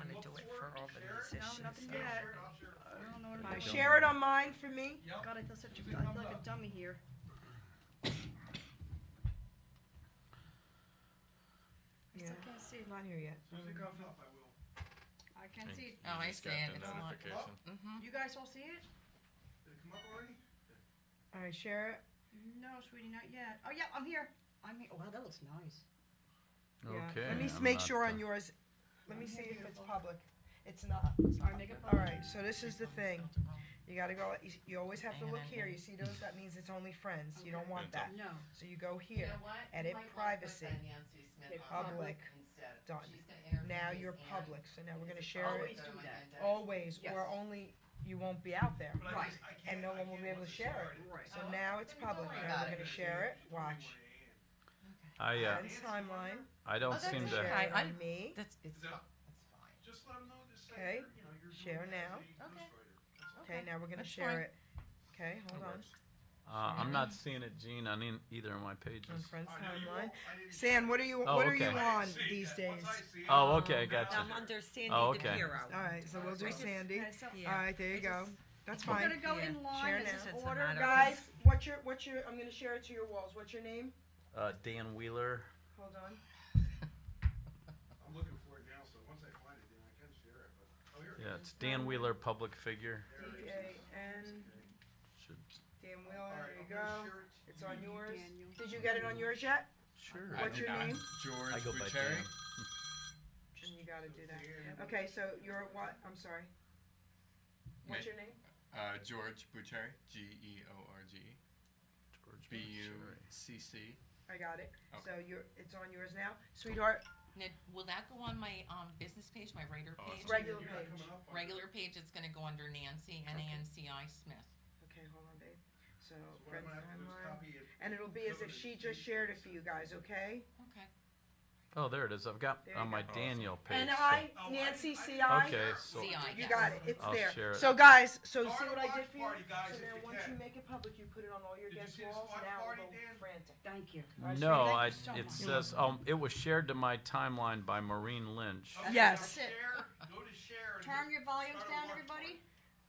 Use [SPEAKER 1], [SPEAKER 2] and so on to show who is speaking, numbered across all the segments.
[SPEAKER 1] want to do it for all the musicians.
[SPEAKER 2] No, nothing yet. I don't know what I'm doing.
[SPEAKER 3] Share it on mine for me.
[SPEAKER 2] God, I feel like a dummy here.
[SPEAKER 3] Yeah.
[SPEAKER 2] I can't see it.
[SPEAKER 3] Not here yet.
[SPEAKER 2] I can't see it.
[SPEAKER 4] Oh, I see it. It's not.
[SPEAKER 2] You guys all see it?
[SPEAKER 5] Did it come up already?
[SPEAKER 3] All right, share it.
[SPEAKER 2] No, sweetie, not yet. Oh, yeah, I'm here. I'm here. Oh, wow, that looks nice.
[SPEAKER 3] Yeah.
[SPEAKER 6] Okay.
[SPEAKER 3] Let me
[SPEAKER 6] I'm
[SPEAKER 3] make
[SPEAKER 6] not,
[SPEAKER 3] sure on yours. Let me see if it's public. It's not.
[SPEAKER 2] Sorry, make it
[SPEAKER 3] All right, so this is the thing. You gotta go, you always have to look here. You see those? That means it's only friends. You don't want that.
[SPEAKER 2] No.
[SPEAKER 3] So you go here, edit privacy, public, done. Now you're public, so now we're gonna share
[SPEAKER 2] Always
[SPEAKER 3] it.
[SPEAKER 2] do that.
[SPEAKER 3] Always,
[SPEAKER 2] Yes.
[SPEAKER 3] or only, you won't be out there.
[SPEAKER 2] Right.
[SPEAKER 3] And no one will be able to share it.
[SPEAKER 2] Right.
[SPEAKER 3] So now it's public. Now we're gonna share it. Watch. Friends timeline.
[SPEAKER 6] I don't
[SPEAKER 4] that's
[SPEAKER 6] seem to.
[SPEAKER 3] Share
[SPEAKER 4] okay.
[SPEAKER 3] it on me.
[SPEAKER 4] That's
[SPEAKER 5] It's
[SPEAKER 4] fine.
[SPEAKER 5] Just let them know this.
[SPEAKER 3] Okay. Share now.
[SPEAKER 4] Okay.
[SPEAKER 3] Okay, now we're gonna
[SPEAKER 4] That's
[SPEAKER 3] share
[SPEAKER 4] fine.
[SPEAKER 3] it. Okay, hold on.
[SPEAKER 6] I'm not seeing it, Gene, on either of my pages.
[SPEAKER 3] On friends timeline. San, what are you
[SPEAKER 6] Oh,
[SPEAKER 3] what are you
[SPEAKER 6] okay.
[SPEAKER 3] on these days?
[SPEAKER 6] Oh, okay, I got
[SPEAKER 1] I'm
[SPEAKER 6] you.
[SPEAKER 1] under Sandy
[SPEAKER 6] Oh, okay.
[SPEAKER 1] DiPierro.
[SPEAKER 3] All right, so we'll do Sandy.
[SPEAKER 2] Okay, so
[SPEAKER 1] Yeah.
[SPEAKER 3] All right, there you go. That's
[SPEAKER 2] we're
[SPEAKER 3] fine.
[SPEAKER 2] gonna go
[SPEAKER 1] Yeah.
[SPEAKER 2] in line
[SPEAKER 3] Share
[SPEAKER 2] in
[SPEAKER 3] now.
[SPEAKER 2] this
[SPEAKER 1] It's a
[SPEAKER 2] order.
[SPEAKER 1] matter.
[SPEAKER 3] Guys, what's your I'm gonna share it to your walls. What's your name?
[SPEAKER 6] Dan Wheeler.
[SPEAKER 3] Hold on.
[SPEAKER 5] I'm looking for it now, so once I find it, then I can share it. But, oh, here it
[SPEAKER 6] Yeah,
[SPEAKER 5] is.
[SPEAKER 6] it's Dan Wheeler, public figure.
[SPEAKER 3] D-A-N,
[SPEAKER 6] Should,
[SPEAKER 3] Dan
[SPEAKER 5] All
[SPEAKER 3] Wheeler,
[SPEAKER 5] right,
[SPEAKER 3] there you
[SPEAKER 5] I'm gonna
[SPEAKER 3] go.
[SPEAKER 5] share it to
[SPEAKER 3] It's on
[SPEAKER 5] you.
[SPEAKER 3] yours.
[SPEAKER 2] Daniel.
[SPEAKER 3] Did you get it on yours yet?
[SPEAKER 6] sure.
[SPEAKER 3] What's your name?
[SPEAKER 6] I go by
[SPEAKER 7] Buccheri.
[SPEAKER 6] Dan.
[SPEAKER 3] And you gotta do that. Okay, so you're what? I'm sorry. What's your name?
[SPEAKER 7] George Buccheri, George.
[SPEAKER 6] George
[SPEAKER 7] Bucci.
[SPEAKER 3] I got it.
[SPEAKER 7] Okay.
[SPEAKER 3] So it's on yours now, sweetheart.
[SPEAKER 4] Now, will that go on my business page, my writer
[SPEAKER 7] Oh,
[SPEAKER 4] page?
[SPEAKER 7] it's
[SPEAKER 3] Regular
[SPEAKER 5] You're not
[SPEAKER 3] page.
[SPEAKER 5] coming up on
[SPEAKER 4] Regular page, it's gonna go under Nancy, Nanci Smith.
[SPEAKER 3] Okay, hold on, babe. So
[SPEAKER 5] So what
[SPEAKER 3] friends
[SPEAKER 5] I'm gonna have to do is
[SPEAKER 3] timeline,
[SPEAKER 5] copy it.
[SPEAKER 3] and it'll be as if she just shared it for you guys, okay?
[SPEAKER 4] Okay.
[SPEAKER 6] Oh, there it is. I've got
[SPEAKER 3] There you
[SPEAKER 6] on my
[SPEAKER 7] go.
[SPEAKER 6] Daniel page.
[SPEAKER 3] And
[SPEAKER 6] so-
[SPEAKER 3] I, Nancy, CI.
[SPEAKER 6] Okay, so
[SPEAKER 4] CI,
[SPEAKER 3] You
[SPEAKER 4] yes.
[SPEAKER 3] got it. It's
[SPEAKER 6] I'll
[SPEAKER 3] there.
[SPEAKER 6] share it.
[SPEAKER 3] So guys, so
[SPEAKER 5] Start
[SPEAKER 3] see
[SPEAKER 5] a
[SPEAKER 3] what I
[SPEAKER 5] watch
[SPEAKER 3] did for you?
[SPEAKER 5] party, guys,
[SPEAKER 3] So
[SPEAKER 5] if
[SPEAKER 3] now
[SPEAKER 5] you
[SPEAKER 3] once
[SPEAKER 5] can.
[SPEAKER 3] you make it public, you put it on all your
[SPEAKER 5] Did you
[SPEAKER 3] guest
[SPEAKER 5] see this
[SPEAKER 3] walls.
[SPEAKER 5] watch
[SPEAKER 3] Now
[SPEAKER 5] party,
[SPEAKER 3] it'll go
[SPEAKER 5] Dan?
[SPEAKER 3] frantic.
[SPEAKER 2] Thank you.
[SPEAKER 3] All right,
[SPEAKER 6] no,
[SPEAKER 3] sweetie?
[SPEAKER 6] I.
[SPEAKER 2] so
[SPEAKER 6] It
[SPEAKER 2] much.
[SPEAKER 6] says it was shared to my timeline by Maureen Lynch.
[SPEAKER 5] Okay,
[SPEAKER 3] Yes.
[SPEAKER 5] now share, go to share. and
[SPEAKER 2] Turn
[SPEAKER 5] just
[SPEAKER 2] your volumes
[SPEAKER 5] start a
[SPEAKER 2] down,
[SPEAKER 5] watch
[SPEAKER 2] everybody.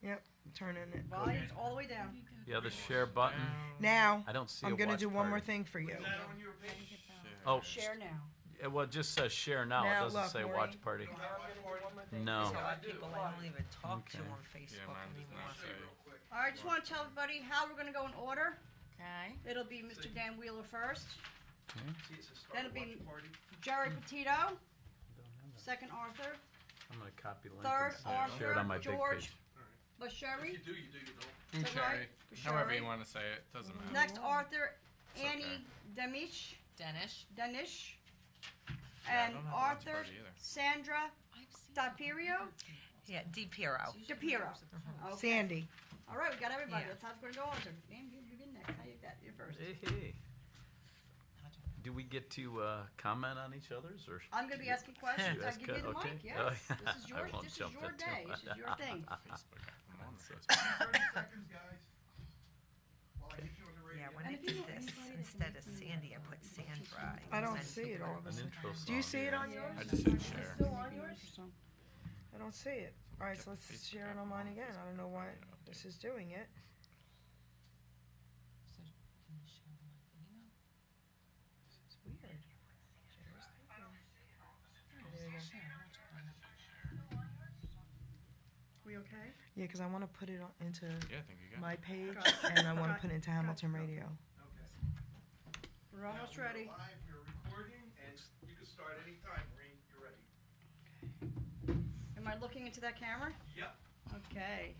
[SPEAKER 3] Yep. Turn in it.
[SPEAKER 2] Volumes all the way down.
[SPEAKER 6] Yeah, the share button.
[SPEAKER 3] Now
[SPEAKER 6] I don't see.
[SPEAKER 3] I'm
[SPEAKER 6] a
[SPEAKER 3] gonna
[SPEAKER 6] watch
[SPEAKER 3] do one more
[SPEAKER 6] party.
[SPEAKER 3] thing for you.
[SPEAKER 5] party. Is that on your page?
[SPEAKER 6] Oh,
[SPEAKER 2] Share now.
[SPEAKER 6] well, it just says share now.
[SPEAKER 3] Now,
[SPEAKER 6] It doesn't
[SPEAKER 3] look,
[SPEAKER 6] say
[SPEAKER 3] Maureen.
[SPEAKER 6] watch party.
[SPEAKER 5] Don't
[SPEAKER 3] Now
[SPEAKER 5] have
[SPEAKER 3] I'm
[SPEAKER 5] watch
[SPEAKER 3] gonna do
[SPEAKER 5] party?
[SPEAKER 3] one more thing.
[SPEAKER 6] No.
[SPEAKER 1] There's a lot of people I don't even talk to
[SPEAKER 6] Okay.
[SPEAKER 1] on Facebook
[SPEAKER 7] mine does
[SPEAKER 1] anymore.
[SPEAKER 7] not say.
[SPEAKER 5] Real quick.
[SPEAKER 2] All right, just want to tell everybody how we're going to go in order.
[SPEAKER 4] Okay.
[SPEAKER 2] It'll be Mr. Dan Wheeler first,
[SPEAKER 5] See, it says start
[SPEAKER 2] That'll
[SPEAKER 5] a
[SPEAKER 2] be-
[SPEAKER 5] watch party.
[SPEAKER 2] Jerry Petito, second Arthur,
[SPEAKER 6] I'm gonna copy link
[SPEAKER 2] Third
[SPEAKER 6] and share it on my big
[SPEAKER 2] George.
[SPEAKER 6] page.
[SPEAKER 2] Busceri,
[SPEAKER 5] If you do, you do, you don't.
[SPEAKER 7] Buccheri.
[SPEAKER 2] Buccheri.
[SPEAKER 7] However you want to say it, doesn't matter.
[SPEAKER 2] next Arthur,
[SPEAKER 7] It's
[SPEAKER 2] Annie Demish,
[SPEAKER 4] Dennish.
[SPEAKER 2] Dennish,
[SPEAKER 7] Yeah, I
[SPEAKER 2] and
[SPEAKER 7] don't have a watch
[SPEAKER 2] Arthur,
[SPEAKER 7] party either.
[SPEAKER 2] Sandra,
[SPEAKER 4] I've seen
[SPEAKER 2] DiPierro,
[SPEAKER 1] Yeah, DiPierro.
[SPEAKER 2] DiPierro. Okay.
[SPEAKER 3] Sandy.
[SPEAKER 2] All right, we got everybody.
[SPEAKER 1] Yeah.
[SPEAKER 2] That's how it's going to go on. So, Dan, you get next. How you got you first?
[SPEAKER 6] Hey. Do we get to comment on each other's or?
[SPEAKER 2] I'm going to be asking questions.
[SPEAKER 6] You
[SPEAKER 2] I'll
[SPEAKER 6] ask
[SPEAKER 2] give you the
[SPEAKER 6] okay.
[SPEAKER 2] mic. Yes.
[SPEAKER 6] Oh,
[SPEAKER 2] This is
[SPEAKER 6] I
[SPEAKER 2] yours.
[SPEAKER 6] won't
[SPEAKER 2] This is
[SPEAKER 6] jump
[SPEAKER 2] your
[SPEAKER 6] into
[SPEAKER 2] day.
[SPEAKER 6] it.
[SPEAKER 2] This is your thing.
[SPEAKER 7] Facebook. I'm on Facebook.
[SPEAKER 5] 30 seconds, guys. While I get you on the radio.
[SPEAKER 1] Yeah, when I did this, instead of Sandy, I put Sandra.
[SPEAKER 3] I don't
[SPEAKER 1] And
[SPEAKER 3] see it all of a
[SPEAKER 6] An
[SPEAKER 3] sudden.
[SPEAKER 6] intro song.
[SPEAKER 3] Do you see it on yours?
[SPEAKER 7] I just said
[SPEAKER 3] Is it
[SPEAKER 7] share.
[SPEAKER 3] still on yours? I don't see it. All right, so let's share it on mine again. I don't know why this is doing it.
[SPEAKER 4] So, can you share my video?
[SPEAKER 3] It's weird. There you go.
[SPEAKER 2] We okay?
[SPEAKER 3] Yeah, because I want to put it into
[SPEAKER 7] Yeah, I think you got
[SPEAKER 3] my
[SPEAKER 7] it.
[SPEAKER 3] page,
[SPEAKER 2] Got it.
[SPEAKER 3] and I want
[SPEAKER 2] Got
[SPEAKER 3] to put it into
[SPEAKER 2] it.
[SPEAKER 3] Hamilton Radio.
[SPEAKER 5] Okay.
[SPEAKER 2] We're almost
[SPEAKER 5] Now,
[SPEAKER 2] ready.
[SPEAKER 5] We're live, we're recording, and you can start anytime, Maureen. You're ready.
[SPEAKER 2] Am I looking into that camera?
[SPEAKER 5] Yep.
[SPEAKER 2] Okay.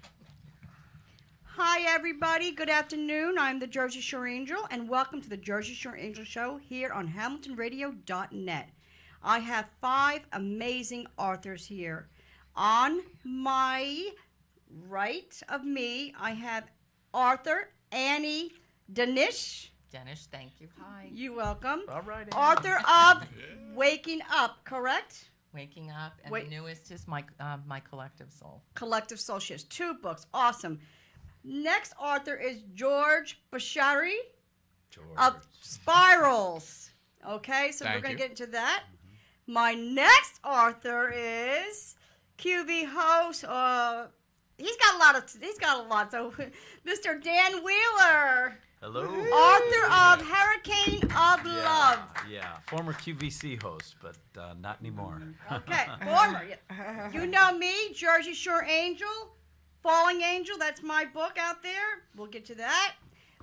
[SPEAKER 2] Hi, everybody. Good afternoon. I'm the Jersey Shore Angel, and welcome to the Jersey Shore Angel Show here on HamiltonRadio.net. I have 5 amazing authors here. On my right of me, I have Arthur Annie Dennish.
[SPEAKER 4] Dennish, thank you. Hi.
[SPEAKER 2] You welcome.
[SPEAKER 6] All right. Andy.
[SPEAKER 2] Author of Waking Up, correct?
[SPEAKER 4] Waking up, and
[SPEAKER 2] Wait.
[SPEAKER 4] the newest is my Collective Soul.
[SPEAKER 2] Collective Soul. She has 2 books. Awesome. Next author is George Buccheri of Spirals. Okay, so we're
[SPEAKER 7] Thank
[SPEAKER 2] going
[SPEAKER 7] you.
[SPEAKER 2] to get into that. My next author is QV host. He's got a lot. So, Mr. Dan Wheeler,
[SPEAKER 6] Hello.
[SPEAKER 2] author of Hurricane of Love.
[SPEAKER 6] Yeah, former QVC host, but not anymore.
[SPEAKER 2] Okay, former. You know me, Jersey Shore Angel, Falling Angel. That's my book out there. We'll get to that.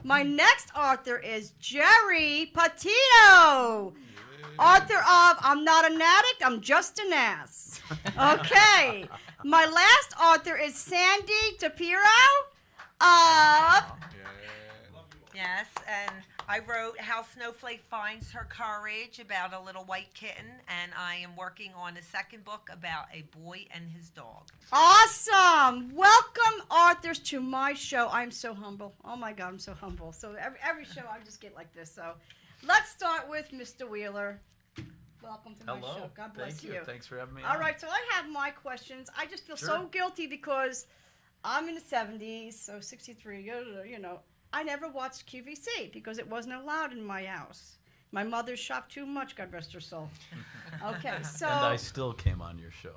[SPEAKER 2] My next author is Geri, Petito, author of I'm Not an Addict, I'm Just an Ass. Okay. My last author is Sandy DiPierro of
[SPEAKER 1] Yes, and I wrote How Snowflake Finds Her Courage about a little white kitten, and I am working on a second book about a boy and his dog.
[SPEAKER 2] Awesome. Welcome, authors, to my show. I'm so humble. Oh, my God, I'm so humble. So every show I just get like this. So let's start with Mr. Wheeler. Welcome to my show. God bless
[SPEAKER 6] Thank you. Thanks for having me.
[SPEAKER 2] All
[SPEAKER 6] on.
[SPEAKER 2] right, so I have my questions. I just feel so
[SPEAKER 6] Sure.
[SPEAKER 2] guilty because I'm in the 70s, so 63, you know. I never watched QVC because it wasn't allowed in my house. My mother shopped too much, God rest her soul. Okay, so.
[SPEAKER 6] And I still came on your show.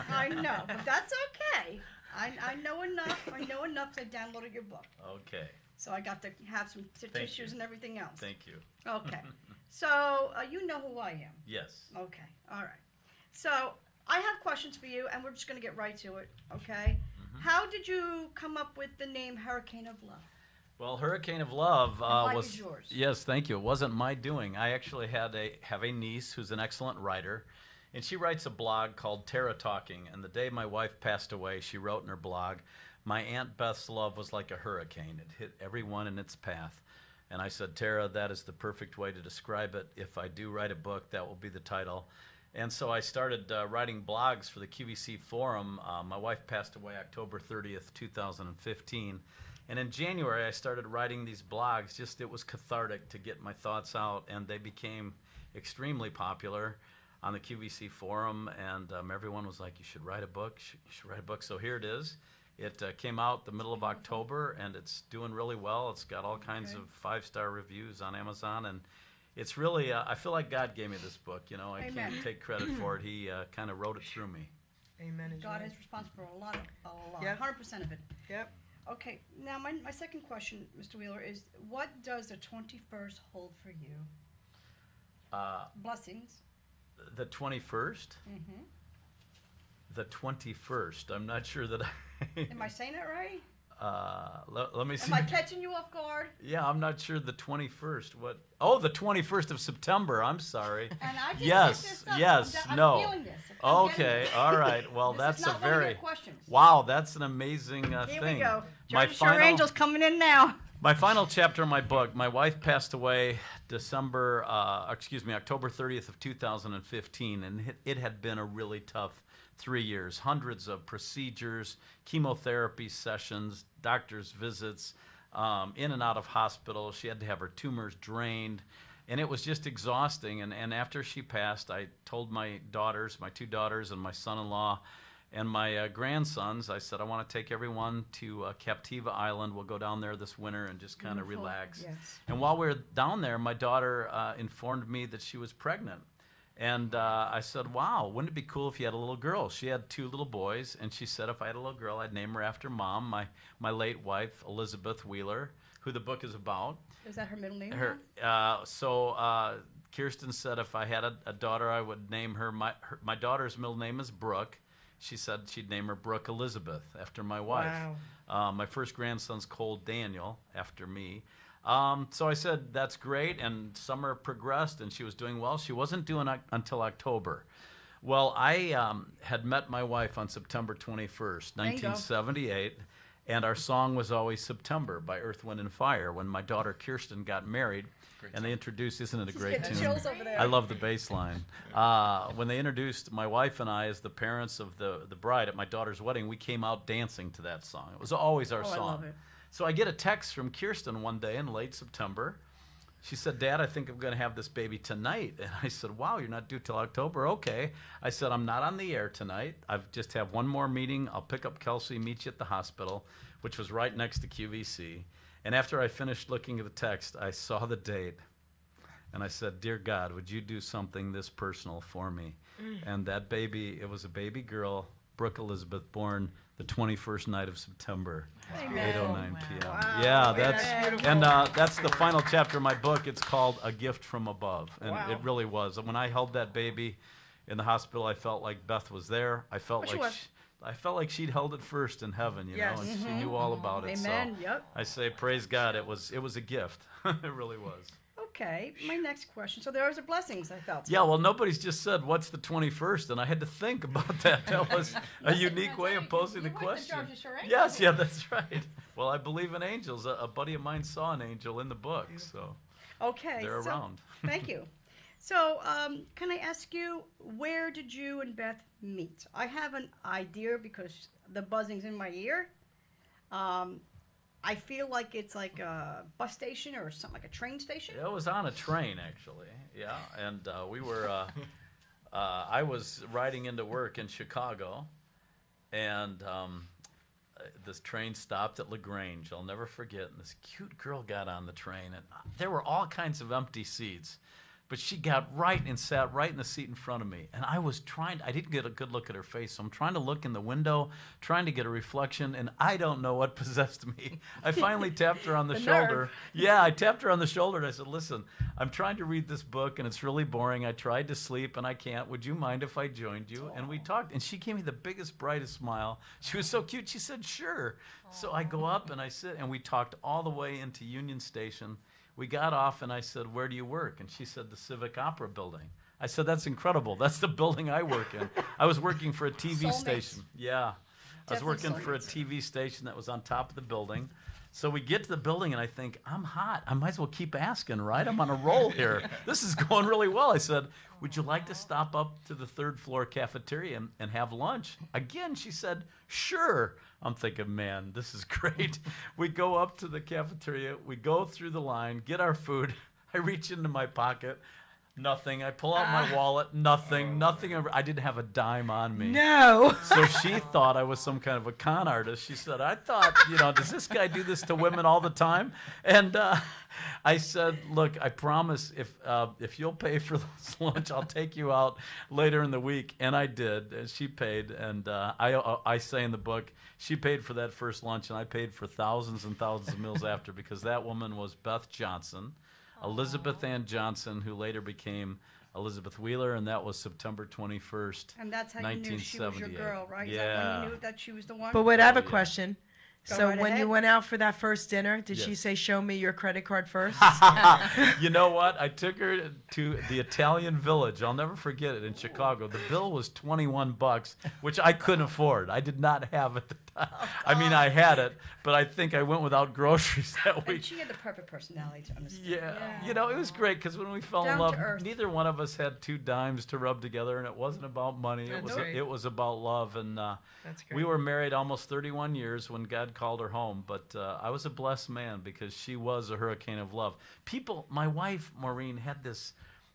[SPEAKER 2] I know, but that's okay. I know enough. I know enough to download your book.
[SPEAKER 6] Okay.
[SPEAKER 2] So I got to have some tissues
[SPEAKER 6] you.
[SPEAKER 2] and everything else.
[SPEAKER 6] Thank you.
[SPEAKER 2] Okay. So you know who I am.
[SPEAKER 6] Yes.
[SPEAKER 2] Okay. All right. So I have questions for you, and we're just going to get right to it. Okay. How did you come up with the name Hurricane of Love?
[SPEAKER 6] Well, Hurricane of Love
[SPEAKER 2] Mike
[SPEAKER 6] was
[SPEAKER 2] is yours.
[SPEAKER 6] Yes, thank you. It wasn't my doing. I actually have a niece who's an excellent writer, and she writes a blog called Tara Talking. And the day my wife passed away, she wrote in her blog, "My Aunt Beth's love was like a hurricane. It hit everyone in its path." And I said, "Tara, that is the perfect way to describe it. If I do write a book, that will be the title." And so I started writing blogs for the QVC forum. My wife passed away October 30th, 2015. And in January, I started writing these blogs. Just it was cathartic to get my thoughts out, and they became extremely popular on the QVC forum. And everyone was like, "You should write a book. You should write a book." So here it is. It came out the middle of October, and it's doing really well. It's got all kinds of 5-star reviews on Amazon, and it's really, I feel like God gave me this book. You know, I
[SPEAKER 2] Amen.
[SPEAKER 6] can't take credit for it. He kind of wrote it through me.
[SPEAKER 3] Amen. is
[SPEAKER 2] God
[SPEAKER 3] right.
[SPEAKER 2] is responsible for a lot,
[SPEAKER 3] Yep.
[SPEAKER 2] 100% of it.
[SPEAKER 3] Yep.
[SPEAKER 2] Okay, now my second question, Mr. Wheeler, is what does the 21st hold for you? Blessings.
[SPEAKER 6] The 21st?
[SPEAKER 2] Mm-hmm.
[SPEAKER 6] The 21st. I'm not sure that
[SPEAKER 2] Am I saying it right?
[SPEAKER 6] let me see.
[SPEAKER 2] Am I catching you off guard?
[SPEAKER 6] Yeah, I'm not sure the 21st. What? Oh, the 21st of September. I'm sorry.
[SPEAKER 2] And I just
[SPEAKER 6] Yes,
[SPEAKER 2] picked this up.
[SPEAKER 6] yes,
[SPEAKER 2] I'm
[SPEAKER 6] no.
[SPEAKER 2] feeling this. I'm getting
[SPEAKER 6] Okay,
[SPEAKER 2] this.
[SPEAKER 6] all right. Well,
[SPEAKER 2] This
[SPEAKER 6] that's
[SPEAKER 2] is
[SPEAKER 6] a
[SPEAKER 2] not one of your
[SPEAKER 6] very
[SPEAKER 2] questions.
[SPEAKER 6] wow. That's an amazing
[SPEAKER 2] Here
[SPEAKER 6] thing.
[SPEAKER 2] we go.
[SPEAKER 6] My
[SPEAKER 2] Jersey Shore
[SPEAKER 6] final,
[SPEAKER 2] Angels coming in now.
[SPEAKER 6] my final chapter of my book. My wife passed away October 30th of 2015, and it had been a really tough 3 years. Hundreds of procedures, chemotherapy sessions, doctor's visits, in and out of hospital. She had to have her tumors drained, and it was just exhausting. And after she passed, I told my daughters, my 2 daughters and my son-in-law, and my grandsons, I said, I want to take everyone to Captiva Island. We'll go down there this winter and just kind of
[SPEAKER 2] Beautiful.
[SPEAKER 6] relax.
[SPEAKER 2] Yes.
[SPEAKER 6] And while we were down there, my daughter informed me that she was pregnant. And I said, wow, wouldn't it be cool if you had a little girl? She had 2 little boys, and she said if I had a little girl, I'd name her after Mom, my late wife, Elizabeth Wheeler, who the book is about.
[SPEAKER 2] Is that her middle name?
[SPEAKER 6] Her, Kirsten said if I had a daughter, I would name her, my daughter's middle name is Brooke. She said she'd name her Brooke Elizabeth after my wife.
[SPEAKER 3] Wow.
[SPEAKER 6] My first grandson's Cole Daniel after me. So I said, that's great, and summer progressed, and she was doing well. She wasn't doing it until October. Well, I had met my wife on September 21st, 1978, and our song was always September by Earth, Wind, and Fire when my daughter Kirsten got married. And they introduced, isn't it a great
[SPEAKER 2] getting
[SPEAKER 6] tune?
[SPEAKER 2] chills over there.
[SPEAKER 6] I love the bass line. When they introduced my wife and I as the parents of the bride at my daughter's wedding, we came out dancing to that song. It was always our song.
[SPEAKER 2] I love it.
[SPEAKER 6] So I get a text from Kirsten one day in late September. She said, Dad, I think I'm going to have this baby tonight. And I said, wow, you're not due till October? Okay. I said, I'm not on the air tonight. I just have one more meeting. I'll pick up Kelsey, meet you at the hospital, which was right next to QVC. And after I finished looking at the text, I saw the date. And I said, dear God, would you do something this personal for me? And that baby, it was a baby girl Brooke Elizabeth, born the 21st night of September,
[SPEAKER 2] Amen.
[SPEAKER 6] 8:09 p.m.
[SPEAKER 3] Wow.
[SPEAKER 6] Yeah,
[SPEAKER 3] That's
[SPEAKER 6] that's
[SPEAKER 3] beautiful.
[SPEAKER 6] and that's the final chapter of my book. It's called A Gift from Above, and
[SPEAKER 3] Wow.
[SPEAKER 6] it really was. When I held that baby in the hospital, I felt like Beth was there. I felt
[SPEAKER 2] Oh, she
[SPEAKER 6] like
[SPEAKER 2] was.
[SPEAKER 6] I felt like she'd held it first in heaven, you
[SPEAKER 3] Yes.
[SPEAKER 6] know, and she knew all about it.
[SPEAKER 2] Amen.
[SPEAKER 6] So
[SPEAKER 2] Yep.
[SPEAKER 6] I say, praise God. It was a gift. It really was.
[SPEAKER 2] Okay. My next question. So there was the blessings I felt.
[SPEAKER 6] Yeah, well, nobody's just said, what's the 21st? And I had to think about that. That was a unique way of posing the question. Yes, yeah, that's right. Well, I believe in angels. A buddy of mine saw an angel in the book, so
[SPEAKER 2] Okay.
[SPEAKER 6] they're
[SPEAKER 2] so-
[SPEAKER 6] around.
[SPEAKER 2] Thank you. So, can I ask you, where did you and Beth meet? I have an idea because the buzzing's in my ear. I feel like it's like a bus station or something, like a train station.
[SPEAKER 6] It was on a train, actually. Yeah, and we were. I was riding into work in Chicago, and this train stopped at LaGrange. I'll never forget. And this cute girl got on the train, and there were all kinds of empty seats. But she got right and sat right in the seat in front of me. And I was trying, I didn't get a good look at her face, so I'm trying to look in the window, trying to get a reflection, and I don't know what possessed me. I finally tapped her on the shoulder.
[SPEAKER 2] nerve.
[SPEAKER 6] Yeah, I tapped her on the shoulder, and I said, listen, I'm trying to read this book, and it's really boring. I tried to sleep, and I can't. Would you mind if I joined you? And we talked, and she gave me the biggest, brightest smile. She was so cute. She said, sure. So I go up, and I sit, and we talked all the way into Union Station. We got off, and I said, where do you work? And she said, the Civic Opera Building. I said, that's incredible. That's the building I work in. I was working for a TV
[SPEAKER 2] Soulmates.
[SPEAKER 6] station. Yeah. I was
[SPEAKER 2] Definitely
[SPEAKER 6] working for a
[SPEAKER 2] soulmates.
[SPEAKER 6] TV station that was on top of the building. So we get to the building, and I think, I'm hot. I might as well keep asking, right? I'm on a roll here. This is going really well. I said, would you like to stop up to the third floor cafeteria and have lunch? Again, she said, sure. I'm thinking, man, this is great. We go up to the cafeteria. We go through the line, get our food. I reach into my pocket. Nothing. I pull out my wallet. Nothing. Nothing. I didn't have a dime on me.
[SPEAKER 3] No.
[SPEAKER 6] So she thought I was some kind of a con artist. She said, I thought, does this guy do this to women all the time? And I said, look, I promise if you'll pay for this lunch, I'll take you out later in the week. And I did. And she paid. And I say in the book, she paid for that first lunch, and I paid for thousands and thousands of meals after, because that woman was Beth Johnson, Elizabeth Ann Johnson, who later became Elizabeth Wheeler, and that was September 21st,
[SPEAKER 2] And that's how you knew she was your
[SPEAKER 6] 1978.
[SPEAKER 2] girl, right? Is that when
[SPEAKER 6] Yeah.
[SPEAKER 2] you knew that she was the one?
[SPEAKER 3] But wait, I have a
[SPEAKER 6] yeah.
[SPEAKER 3] question.
[SPEAKER 2] Go
[SPEAKER 3] So
[SPEAKER 2] right
[SPEAKER 3] when you
[SPEAKER 2] ahead.
[SPEAKER 3] went out for that first dinner, did she
[SPEAKER 6] Yes.
[SPEAKER 3] say, show me your credit card first?
[SPEAKER 6] You know what? I took her to the Italian Village. I'll never forget it, in Chicago. The bill was $21, which I couldn't afford. I did not have at the time. I mean, I had it, but I think I went without groceries that
[SPEAKER 2] And
[SPEAKER 6] week.
[SPEAKER 2] she had the perfect personality to understand.
[SPEAKER 6] Yeah. It was great, because when we fell
[SPEAKER 2] Down
[SPEAKER 6] in
[SPEAKER 2] to
[SPEAKER 6] love,
[SPEAKER 2] earth.
[SPEAKER 6] neither one of us had 2 dimes to rub together, and it wasn't about money.
[SPEAKER 3] That's great.
[SPEAKER 6] It was about love, and
[SPEAKER 3] That's great.
[SPEAKER 6] we were married almost 31 years when God called her home. But I was a blessed man, because she was a hurricane of love. My wife Maureen had this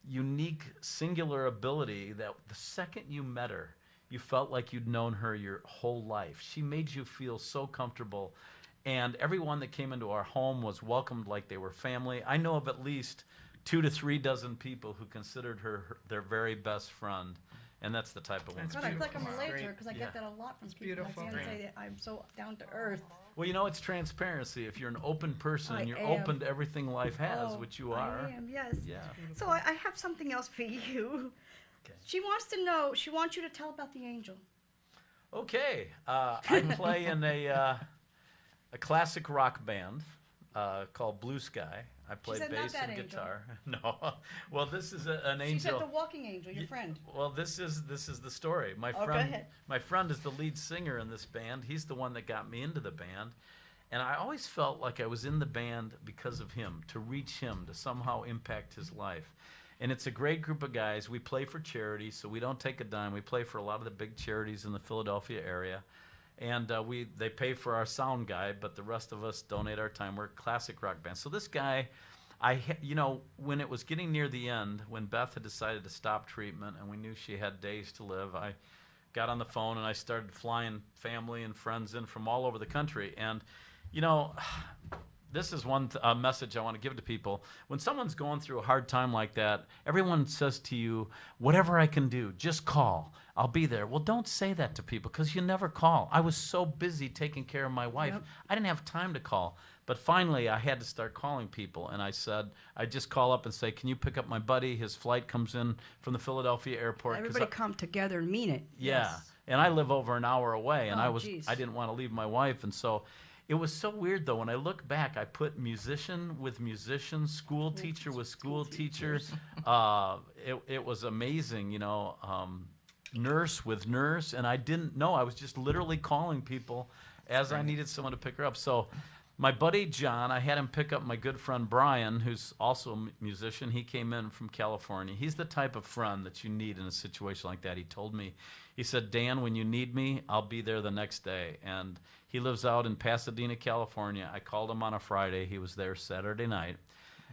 [SPEAKER 6] unique, singular ability that the second you met her, you felt like you'd known her your whole life. She made you feel so comfortable. And everyone that came into our home was welcomed like they were family. I know of at least 2 to 3 dozen people who considered her their very best friend. And that's the type of woman.
[SPEAKER 3] That's
[SPEAKER 2] God, I feel like I'm
[SPEAKER 3] beautiful.
[SPEAKER 2] related to her
[SPEAKER 3] Great.
[SPEAKER 2] because I get that a lot from people.
[SPEAKER 3] beautiful.
[SPEAKER 2] I say that I'm so down to earth.
[SPEAKER 6] Well, it's transparency. If you're an open person,
[SPEAKER 2] I
[SPEAKER 6] you're
[SPEAKER 2] am.
[SPEAKER 6] open to everything life has,
[SPEAKER 2] Oh,
[SPEAKER 6] which you are.
[SPEAKER 2] I am, yes.
[SPEAKER 6] Yeah.
[SPEAKER 2] So I have something else for you.
[SPEAKER 6] Okay.
[SPEAKER 2] She wants to know, she wants you to tell about the angel.
[SPEAKER 6] Okay. I play in a classic rock band called Blue Sky. I play
[SPEAKER 2] said not
[SPEAKER 6] bass
[SPEAKER 2] that
[SPEAKER 6] and
[SPEAKER 2] angel.
[SPEAKER 6] guitar. No. Well, this is an
[SPEAKER 2] She said
[SPEAKER 6] angel.
[SPEAKER 2] the walking angel, your friend.
[SPEAKER 6] Well, this is the story. My
[SPEAKER 2] Oh, go
[SPEAKER 6] friend,
[SPEAKER 2] ahead.
[SPEAKER 6] my friend is the lead singer in this band. He's the one that got me into the band, and I always felt like I was in the band because of him, to reach him, to somehow impact his life. And it's a great group of guys. We play for charity, so we don't take a dime. We play for a lot of the big charities in the Philadelphia area, and they pay for our sound guy, but the rest of us donate our time. We're a classic rock band. So this guy. When it was getting near the end, when Beth had decided to stop treatment and we knew she had days to live, I got on the phone and I started flying family and friends in from all over the country. And, this is one message I want to give to people. When someone's going through a hard time like that, everyone says to you, whatever I can do, just call. I'll be there. Well, don't say that to people because you never call. I was so busy taking care of my wife.
[SPEAKER 2] Yep.
[SPEAKER 6] I didn't have time to call. But finally, I had to start calling people. And I said, I just call up and say, can you pick up my buddy? His flight comes in from the Philadelphia airport. 'Cause
[SPEAKER 2] Everybody come together and mean it.
[SPEAKER 6] yeah.
[SPEAKER 2] Yes.
[SPEAKER 6] And I live over an hour away, and
[SPEAKER 2] Oh,
[SPEAKER 6] I didn't want to leave my wife, and so it was so weird though. When I look back, I put musician with musician, school teacher with school teacher. It was amazing, you know. Nurse with nurse, and I didn't know. I was just literally calling people as I needed someone to pick her up. So my buddy John, I had him pick up my good friend Brian, who's also a musician. He came in from California. He's the type of friend that you need in a situation like that. He told me, he said, Dan, when you need me, I'll be there the next day. And he lives out in Pasadena, California. I called him on a Friday. He was there Saturday night.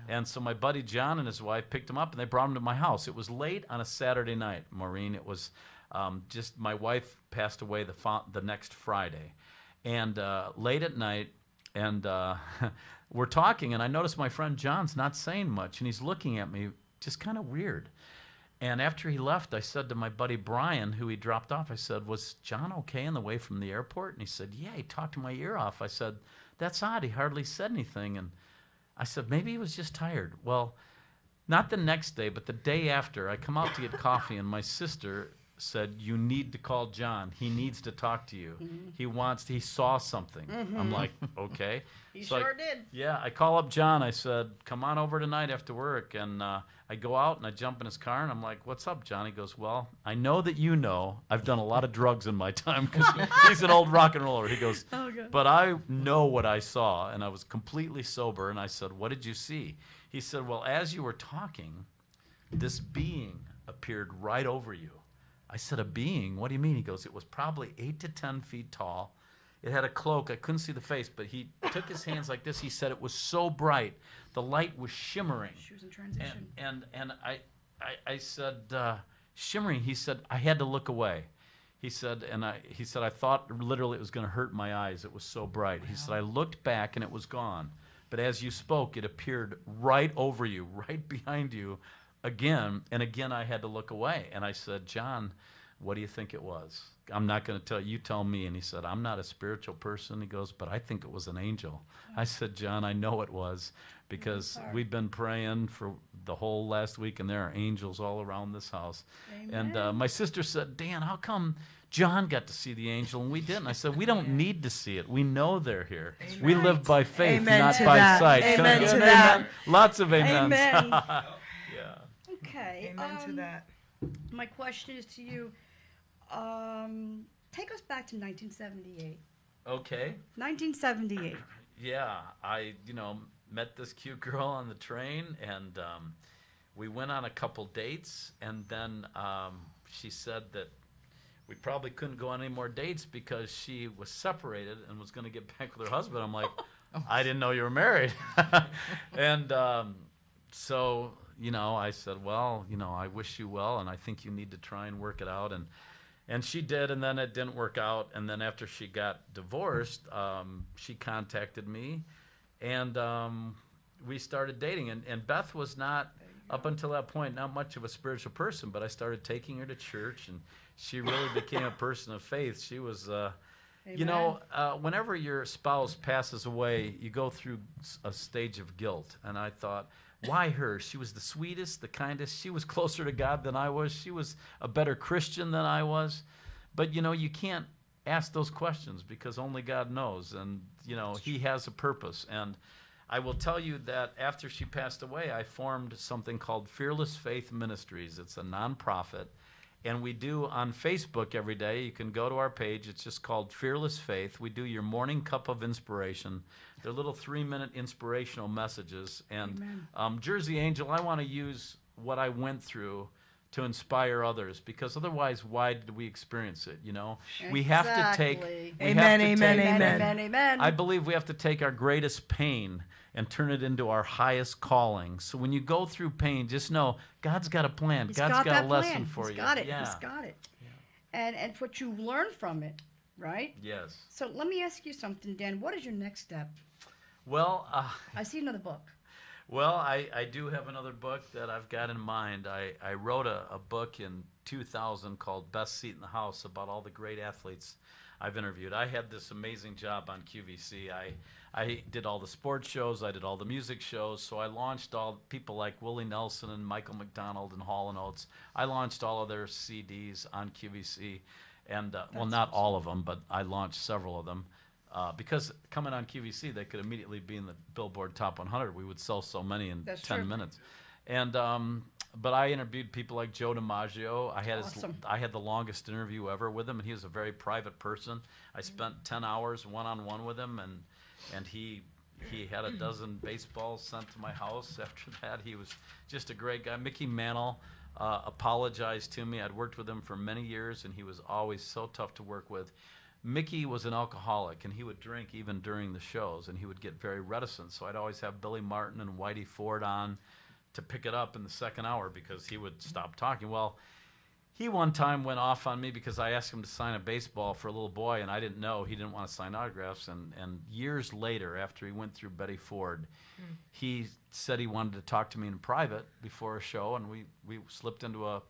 [SPEAKER 6] And so my buddy John and his wife picked him up, and they brought him to my house. It was late on a Saturday night, Maureen. It was just my wife passed away the next Friday. And late at night, and we're talking, and I noticed my friend John's not saying much, and he's looking at me just kind of weird. And after he left, I said to my buddy Brian, who he dropped off, I said, was John okay on the way from the airport? And he said, yeah, he talked my ear off. I said, that's odd. He hardly said anything. And I said, maybe he was just tired. Well, not the next day, but the day after, I come out to get coffee, and my sister said, you need to call John. He needs to talk to you. He saw something. I'm like, okay.
[SPEAKER 2] He
[SPEAKER 6] So
[SPEAKER 2] sure did.
[SPEAKER 6] Yeah, I call up John. I said, come on over tonight after work. And I go out and I jump in his car, and I'm like, what's up, John? He goes, well, I know that you know I've done a lot of drugs in my time because he's an old rock and roller. He goes, but I know what I saw, and I was completely sober. And I said, what did you see? He said, well, as you were talking, this being appeared right over you. I said, a being? What do you mean? He goes, it was probably 8 to 10 feet tall. It had a cloak. I couldn't see the face, but he took his hands like this. He said it was so bright. The light was shimmering.
[SPEAKER 2] She was in transition.
[SPEAKER 6] And I said, shimmering. He said, I had to look away. He said, I thought literally it was going to hurt my eyes. It was so bright. He said, I looked back and it was gone. But as you spoke, it appeared right over you, right behind you again. And again, I had to look away. And I said, John, what do you think it was? I'm not going to tell you, tell me. And he said, I'm not a spiritual person. He goes, but I think it was an angel. I said, John, I know it was because we've been praying for the whole last week, and there are angels all around this house.
[SPEAKER 2] Amen.
[SPEAKER 6] And my sister said, Dan, how come John got to see the angel and we didn't? I said, we don't need to see it. We know they're here.
[SPEAKER 3] Amen.
[SPEAKER 6] We live by faith,
[SPEAKER 3] Amen
[SPEAKER 6] not
[SPEAKER 3] to
[SPEAKER 6] by
[SPEAKER 3] that.
[SPEAKER 6] sight. Can I
[SPEAKER 3] Amen
[SPEAKER 6] get
[SPEAKER 3] to
[SPEAKER 6] an
[SPEAKER 3] that.
[SPEAKER 6] amen? Lots of amens.
[SPEAKER 2] Amen.
[SPEAKER 6] Yeah.
[SPEAKER 2] Okay.
[SPEAKER 3] Amen to that.
[SPEAKER 2] My question is to you. Take us back to 1978.
[SPEAKER 6] Okay.
[SPEAKER 2] 1978.
[SPEAKER 6] Yeah, I met this cute girl on the train, and we went on a couple dates, and then she said that we probably couldn't go on any more dates because she was separated and was going to get back with her husband. I'm like, I didn't know you were married. And so, I said, well, I wish you well, and I think you need to try and work it out. And she did, and then it didn't work out. And then after she got divorced, she contacted me, and we started dating. And Beth was not, up until that point, not much of a spiritual person, but I started taking her to church, and she really became a person of faith. She was, whenever your spouse passes away, you go through a stage of guilt. And I thought, why her? She was the sweetest, the kindest. She was closer to God than I was. She was a better Christian than I was. But, you can't ask those questions because only God knows. And, He has a purpose. And I will tell you that after she passed away, I formed something called Fearless Faith Ministries. It's a nonprofit. And we do on Facebook every day. You can go to our page. It's just called Fearless Faith. We do your morning cup of inspiration. They're little 3-minute inspirational messages. And Jersey Angel, I want to use what I went through to inspire others, because otherwise, why did we experience it? We have to take.
[SPEAKER 3] Amen.
[SPEAKER 6] I believe we have to take our greatest pain and turn it into our highest calling. So when you go through pain, just know God's got a plan. God's got a lesson for you.
[SPEAKER 2] He's got it.
[SPEAKER 6] Yeah.
[SPEAKER 2] He's got it. Yeah. And what you learn from it, right?
[SPEAKER 6] Yes.
[SPEAKER 2] So let me ask you something, Dan. What is your next step?
[SPEAKER 6] Well,
[SPEAKER 2] I see another book.
[SPEAKER 6] well, I do have another book that I've got in mind. I wrote a book in 2000 called Best Seat in the House about all the great athletes I've interviewed. I had this amazing job on QVC. I did all the sports shows. I did all the music shows. So I launched all people like Willie Nelson and Michael McDonald and Hall & Oates. I launched all of their CDs on QVC. And, well, not all of them, but I launched several of them. Because coming on QVC, they could immediately be in the Billboard Top 100. We would sell so many in
[SPEAKER 2] That's
[SPEAKER 6] 10
[SPEAKER 2] true.
[SPEAKER 6] minutes. And but I interviewed people like Joe DiMaggio.
[SPEAKER 2] Awesome.
[SPEAKER 6] I had the longest interview ever with him, and he was a very private person. I spent 10 hours one-on-one with him, and he had a dozen baseballs sent to my house after that. He was just a great guy. Mickey Mantle apologized to me. I'd worked with him for many years, and he was always so tough to work with. Mickey was an alcoholic, and he would drink even during the shows, and he would get very reticent. So I'd always have Billy Martin and Whitey Ford on to pick it up in the second hour because he would stop talking. Well, he one time went off on me because I asked him to sign a baseball for a little boy, and I didn't know he didn't want to sign autographs. And years later, after he went through Betty Ford, he said he wanted to talk to me in private before a show, and we slipped into a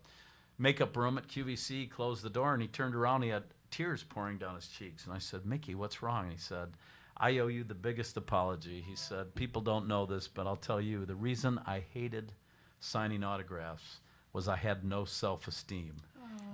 [SPEAKER 6] makeup room at QVC, closed the door, and he turned around. He had tears pouring down his cheeks. And I said, Mickey, what's wrong? And he said, I owe you the biggest apology. He said, people don't know this, but I'll tell you, the reason I hated signing autographs was I had no self-esteem.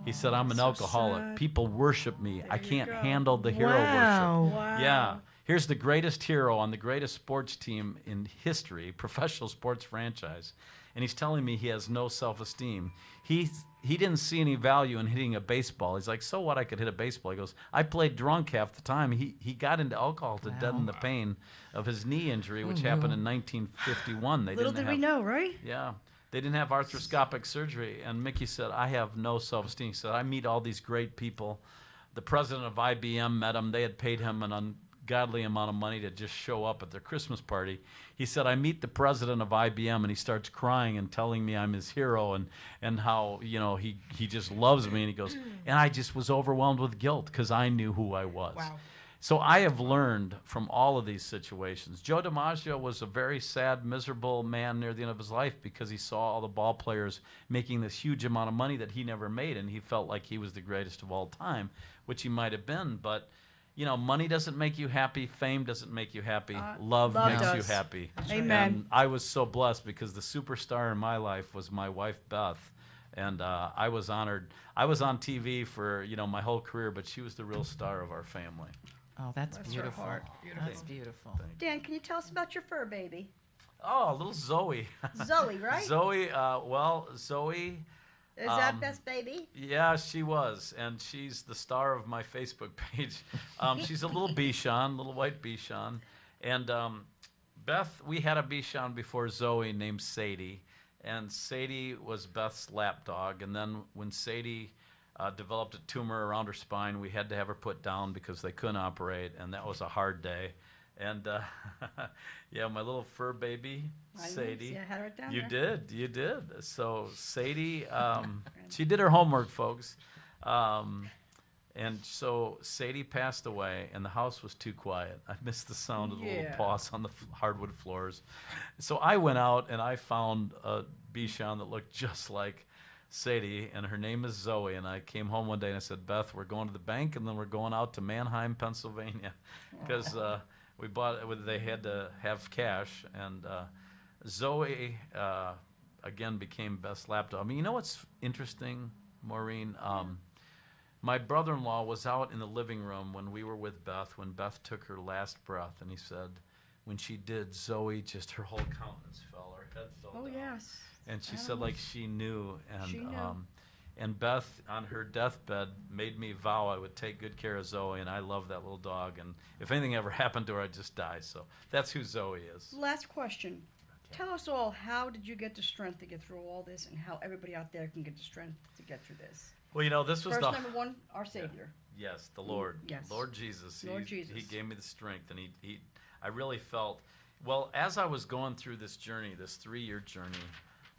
[SPEAKER 6] He said, I'm an alcoholic.
[SPEAKER 2] sad.
[SPEAKER 6] People worship me. I
[SPEAKER 2] you
[SPEAKER 6] can't
[SPEAKER 2] go.
[SPEAKER 6] handle the hero
[SPEAKER 3] Wow.
[SPEAKER 6] worship.
[SPEAKER 2] Wow.
[SPEAKER 6] Yeah. Here's the greatest hero on the greatest sports team in history, professional sports franchise. And he's telling me he has no self-esteem. He didn't see any value in hitting a baseball. He's like, so what? I could hit a baseball. He goes, I played drunk half the time. He got into alcohol to deaden the pain of his knee injury, which happened in 1951.
[SPEAKER 2] Little did we know, right?
[SPEAKER 6] Yeah. They didn't have arthroscopic surgery. And Mickey said, I have no self-esteem. He said, I meet all these great people. The president of IBM met him. They had paid him an ungodly amount of money to just show up at their Christmas party. He said, I meet the president of IBM, and he starts crying and telling me I'm his hero and how, he just loves me. And he goes, and I just was overwhelmed with guilt because I knew who I was.
[SPEAKER 3] Wow.
[SPEAKER 6] So I have learned from all of these situations. Joe DiMaggio was a very sad, miserable man near the end of his life because he saw all the ball players making this huge amount of money that he never made, and he felt like he was the greatest of all time, which he might have been. But, money doesn't make you happy. Fame doesn't make you happy. Love makes
[SPEAKER 2] does.
[SPEAKER 6] you happy.
[SPEAKER 2] Amen.
[SPEAKER 6] And I was so blessed because the superstar in my life was my wife, Beth. And I was honored. I was on TV for, my whole career, but she was the real star of our family.
[SPEAKER 4] Oh, that's
[SPEAKER 2] Bless her
[SPEAKER 4] beautiful.
[SPEAKER 2] heart.
[SPEAKER 4] That's beautiful.
[SPEAKER 2] Dan, can you tell us about your fur baby?
[SPEAKER 6] Oh, little Zoe.
[SPEAKER 2] Zoe, right?
[SPEAKER 6] Zoe, Zoe,
[SPEAKER 2] Is that best baby?
[SPEAKER 6] yeah, she was. And she's the star of my Facebook page. She's a little Bichon, little white Bichon. And Beth, we had a Bichon before Zoe named Sadie. And Sadie was Beth's lap dog. And then when Sadie developed a tumor around her spine, we had to have her put down because they couldn't operate, and that was a hard day. And yeah, my little fur baby, Sadie.
[SPEAKER 2] See, I had her down
[SPEAKER 6] You
[SPEAKER 2] there.
[SPEAKER 6] did. So Sadie, she did her homework, folks. And so Sadie passed away, and the house was too quiet. I missed the sound of the little
[SPEAKER 2] Yeah.
[SPEAKER 6] paws on the hardwood floors. So I went out and I found a Bichon that looked just like Sadie, and her name is Zoe. And I came home one day and I said, Beth, we're going to the bank, and then we're going out to Manheim, Pennsylvania, because we bought. They had to have cash, and Zoe again became Beth's lapdog. I mean, you know what's interesting, Maureen? My brother-in-law was out in the living room when we were with Beth, when Beth took her last breath, and he said, when she did, Zoe, just her whole countenance fell, her head fell
[SPEAKER 2] Oh,
[SPEAKER 6] down.
[SPEAKER 2] yes.
[SPEAKER 6] And she said like she knew, and
[SPEAKER 2] She knew.
[SPEAKER 6] And Beth on her deathbed made me vow I would take good care of Zoe, and I love that little dog, and if anything ever happened to her, I'd just die. So that's who Zoe is.
[SPEAKER 2] Last question. Tell us all, how did you get the strength to get through all this, and how everybody out there can get the strength to get through this?
[SPEAKER 6] Well, this was
[SPEAKER 2] First,
[SPEAKER 6] the
[SPEAKER 2] number one, our Savior.
[SPEAKER 6] yes, the Lord,
[SPEAKER 2] yes.
[SPEAKER 6] Lord Jesus.
[SPEAKER 2] Lord
[SPEAKER 6] He
[SPEAKER 2] Jesus.
[SPEAKER 6] gave me the strength, and I really felt. Well, as I was going through this journey, this 3-year journey,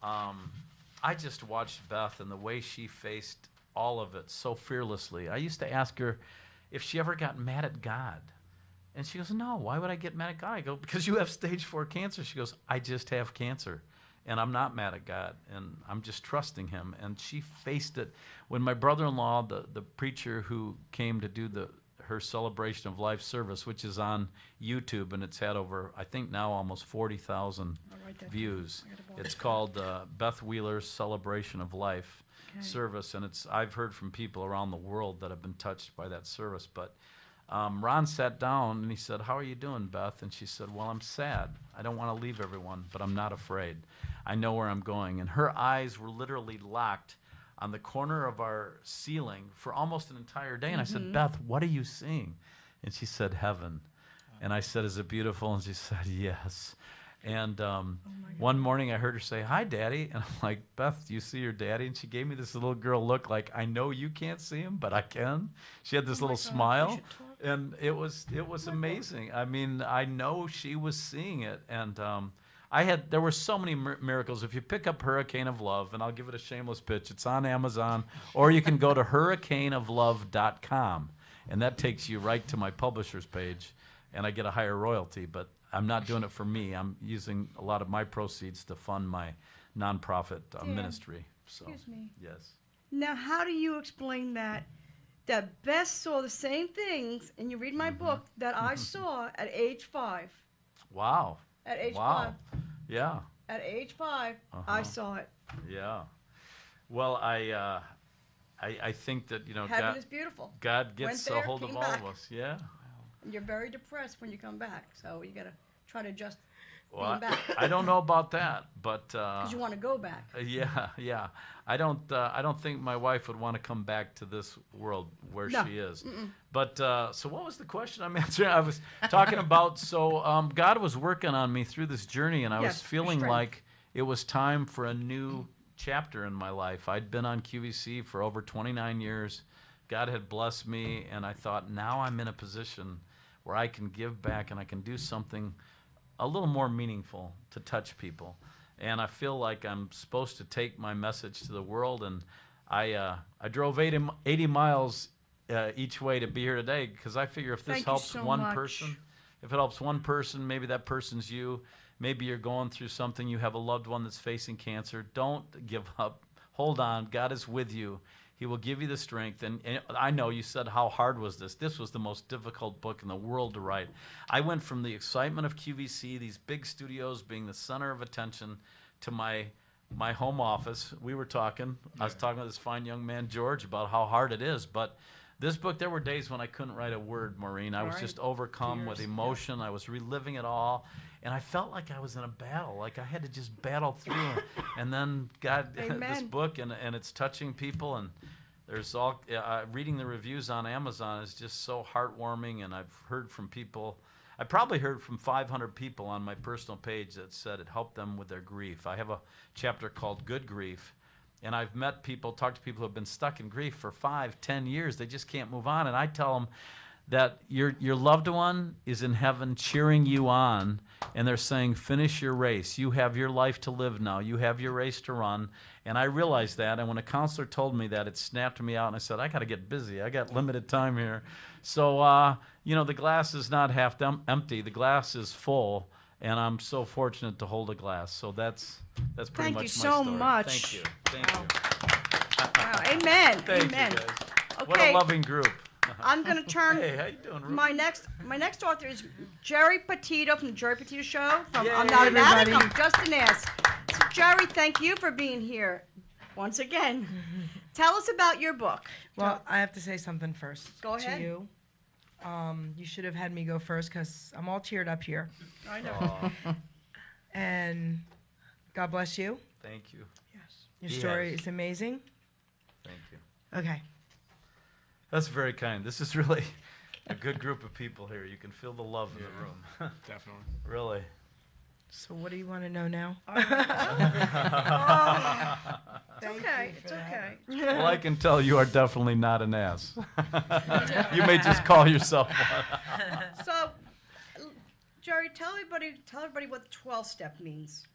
[SPEAKER 6] I just watched Beth and the way she faced all of it so fearlessly. I used to ask her if she ever got mad at God. And she goes, no, why would I get mad at God? I go, because you have stage 4 cancer. She goes, I just have cancer. And I'm not mad at God, and I'm just trusting him. And she faced it. When my brother-in-law, the preacher who came to do her celebration of life service, which is on YouTube, and it's had over, I think now almost 40,000 views. It's called Beth Wheeler's Celebration of Life service, and I've heard from people around the world that have been touched by that service. But Ron sat down and he said, how are you doing, Beth? And she said, well, I'm sad. I don't want to leave everyone, but I'm not afraid. I know where I'm going. And her eyes were literally locked on the corner of our ceiling for almost an entire day. And I said, Beth, what are you seeing? And she said, heaven. And I said, is it beautiful? And she said, yes. And one morning I heard her say, hi, Daddy. And I'm like, Beth, do you see your daddy? And she gave me this little girl look like, I know you can't see him, but I can. She had this little smile. And it was amazing. I mean, I know she was seeing it. And there were so many miracles. If you pick up Hurricane of Love, and I'll give it a shameless pitch, it's on Amazon, or you can go to hurricaneoflove.com, and that takes you right to my publisher's page, and I get a higher royalty. But I'm not doing it for me. I'm using a lot of my proceeds to fund my nonprofit ministry. So,
[SPEAKER 2] excuse me.
[SPEAKER 6] Yes.
[SPEAKER 2] Now, how do you explain that Beth saw the same things, and you read my book, that I saw at age 5?
[SPEAKER 6] Wow.
[SPEAKER 2] At age
[SPEAKER 6] Wow.
[SPEAKER 2] 5.
[SPEAKER 6] Yeah.
[SPEAKER 2] At age 5, I saw it.
[SPEAKER 6] Yeah. Well, I think that,
[SPEAKER 2] Heaven is beautiful.
[SPEAKER 6] God gets
[SPEAKER 2] Went
[SPEAKER 6] a hold of
[SPEAKER 2] came
[SPEAKER 6] all
[SPEAKER 2] back.
[SPEAKER 6] of us. Yeah.
[SPEAKER 2] And you're very depressed when you come back, so you got to try to adjust
[SPEAKER 6] Well,
[SPEAKER 2] being back.
[SPEAKER 6] I don't know about that, but
[SPEAKER 2] Because you want to go back.
[SPEAKER 6] yeah. I don't think my wife would want to come back to this world where she is. But so what was the question I'm answering? I was talking about God was working on me through this journey, and I was feeling
[SPEAKER 2] strength.
[SPEAKER 6] like it was time for a new chapter in my life. I'd been on QVC for over 29 years. God had blessed me, and I thought, now I'm in a position where I can give back and I can do something a little more meaningful to touch people. And I feel like I'm supposed to take my message to the world. And I drove 80 miles each way to be here today, because I figure if this
[SPEAKER 2] Thank you
[SPEAKER 6] helps
[SPEAKER 2] so
[SPEAKER 6] one
[SPEAKER 2] much.
[SPEAKER 6] person, if it helps one person, maybe that person's you. Maybe you're going through something. You have a loved one that's facing cancer. Don't give up. Hold on. God is with you. He will give you the strength. And I know you said, how hard was this? This was the most difficult book in the world to write. I went from the excitement of QVC, these big studios being the center of attention, to my home office. We were talking. I was talking to this fine young man, George, about how hard it is. But this book, there were days when I couldn't write a word, Maureen. I was just overcome with emotion. I was reliving it all. And I felt like I was in a battle, like I had to just battle through. And then God, this book, and it's touching people. And there's reading the reviews on Amazon is just so heartwarming. And I've heard from people, I probably heard from 500 people on my personal page that said it helped them with their grief. I have a chapter called Good Grief. And I've met people, talked to people who have been stuck in grief for 5-10 years. They just can't move on. And I tell them that your loved one is in heaven cheering you on, and they're saying, finish your race. You have your life to live now. You have your race to run. And I realized that, and when a counselor told me that, it snapped me out, and I said, I got to get busy. I got limited time here. So, the glass is not half empty. The glass is full, and I'm so fortunate to hold a glass. So that's pretty
[SPEAKER 2] Thank
[SPEAKER 6] much
[SPEAKER 2] you
[SPEAKER 6] my
[SPEAKER 2] so
[SPEAKER 6] story.
[SPEAKER 2] much.
[SPEAKER 6] Thank you. Thank you.
[SPEAKER 2] Wow. Amen.
[SPEAKER 6] Thank
[SPEAKER 2] Amen.
[SPEAKER 6] you, guys.
[SPEAKER 2] Okay.
[SPEAKER 6] What a loving group.
[SPEAKER 2] I'm going to turn.
[SPEAKER 6] Hey, how you doing, Ruth?
[SPEAKER 2] My next author is Geri Petito from the Geri Petito Show. From
[SPEAKER 3] Yay,
[SPEAKER 2] I'm Not an Addict,
[SPEAKER 3] everybody.
[SPEAKER 2] I'm Just an Ass. So Geri, thank you for being here once again. Tell us about your book.
[SPEAKER 3] Well, I have to say something first.
[SPEAKER 2] Go ahead.
[SPEAKER 3] To you. You should have had me go first, because I'm all teared up here.
[SPEAKER 2] I know.
[SPEAKER 6] Aw,
[SPEAKER 3] And God bless you.
[SPEAKER 6] thank you.
[SPEAKER 3] Your
[SPEAKER 6] He
[SPEAKER 3] story
[SPEAKER 6] has.
[SPEAKER 3] is amazing.
[SPEAKER 6] Thank you.
[SPEAKER 3] Okay.
[SPEAKER 6] That's very kind. This is really a good group of people here. You can feel the love in the room.
[SPEAKER 7] Definitely.
[SPEAKER 6] Really.
[SPEAKER 3] So what do you want to know now?
[SPEAKER 2] It's okay. It's okay.
[SPEAKER 6] Well, I can tell you are definitely not an ass. You may just call yourself one.
[SPEAKER 2] So, Geri, tell everybody what the 12-step means.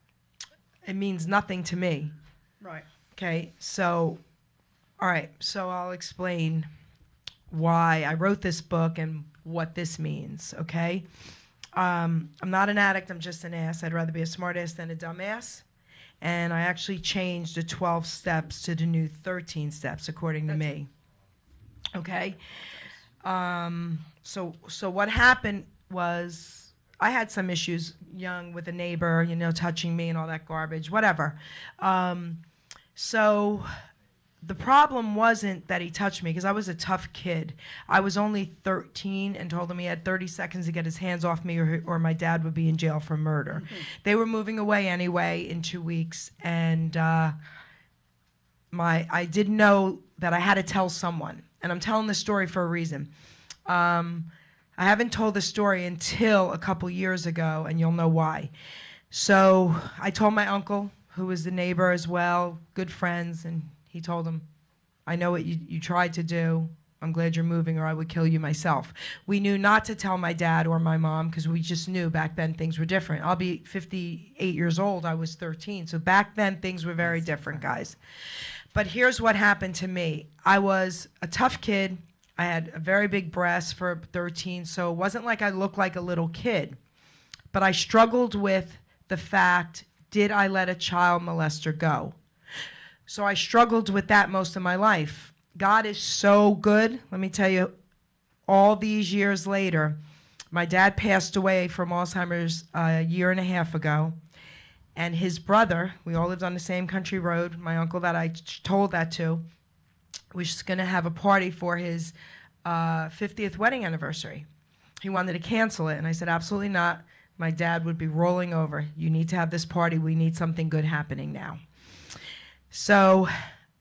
[SPEAKER 3] It means nothing to me.
[SPEAKER 2] Right.
[SPEAKER 3] Okay, so, all right, so I'll explain why I wrote this book and what this means, okay? I'm not an addict, I'm just an ass. I'd rather be a smart ass than a dumb ass. And I actually changed the 12 steps to the new 13 steps, according to me. Okay? So what happened was I had some issues young with a neighbor, you know, touching me and all that garbage, whatever. So the problem wasn't that he touched me, because I was a tough kid. I was only 13 and told him he had 30 seconds to get his hands off me, or my dad would be in jail for murder. They were moving away anyway in 2 weeks, and I didn't know that I had to tell someone. And I'm telling this story for a reason. I haven't told the story until a couple years ago, and you'll know why. So I told my uncle, who was the neighbor as well, good friends, and he told him, I know what you tried to do. I'm glad you're moving, or I would kill you myself. We knew not to tell my dad or my mom, because we just knew back then things were different. I'll be 58 years old. I was 13. So back then things were very different, guys. But here's what happened to me. I was a tough kid. I had a very big breast for 13, so it wasn't like I looked like a little kid. But I struggled with the fact, did I let a child molester go? So I struggled with that most of my life. God is so good. Let me tell you, all these years later, my dad passed away from Alzheimer's a year and a half ago. And his brother, we all lived on the same country road, my uncle that I told that to, was going to have a party for his 50th wedding anniversary. He wanted to cancel it, and I said, absolutely not. My dad would be rolling over. You need to have this party. We need something good happening now. So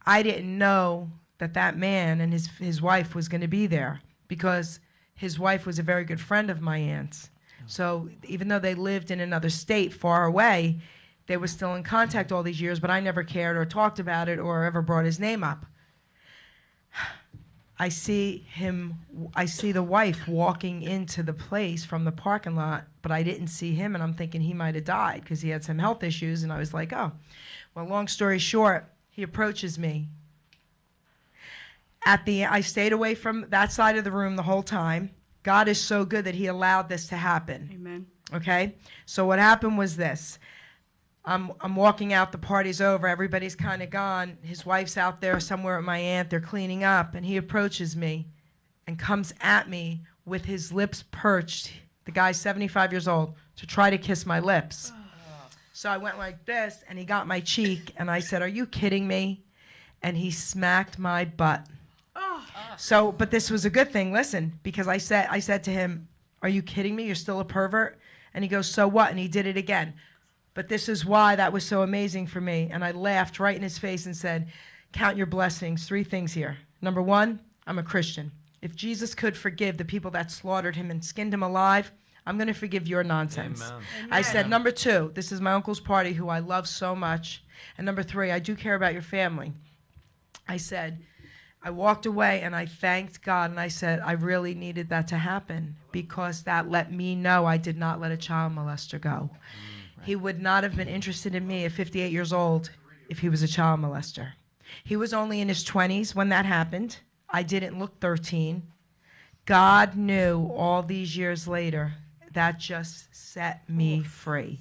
[SPEAKER 3] I didn't know that that man and his wife was going to be there, because his wife was a very good friend of my aunt's. So even though they lived in another state far away, they were still in contact all these years, but I never cared or talked about it or ever brought his name up. I see the wife walking into the place from the parking lot, but I didn't see him, and I'm thinking he might have died because he had some health issues, and I was like, oh. Well, long story short, he approaches me. I stayed away from that side of the room the whole time. God is so good that he allowed this to happen.
[SPEAKER 2] Amen.
[SPEAKER 3] Okay? So what happened was this. I'm walking out, the party's over, everybody's kind of gone. His wife's out there somewhere with my aunt, they're cleaning up, and he approaches me and comes at me with his lips perched, the guy's 75 years old, to try to kiss my lips. So I went like this, and he got my cheek, and I said, are you kidding me? And he smacked my butt. So, but this was a good thing, listen, because I said to him, are you kidding me? You're still a pervert? And he goes, so what? And he did it again. But this is why that was so amazing for me. And I laughed right in his face and said, count your blessings. 3 things here. Number 1, I'm a Christian. If Jesus could forgive the people that slaughtered him and skinned him alive, I'm going to forgive your nonsense.
[SPEAKER 6] Amen.
[SPEAKER 3] I said, number 2, this is my uncle's party, who I love so much. And number 3, I do care about your family. I said, I walked away and I thanked God, and I said, I really needed that to happen, because that let me know I did not let a child molester go. He would not have been interested in me at 58 years old if he was a child molester. He was only in his 20s when that happened. I didn't look 13. God knew all these years later. That just set me free.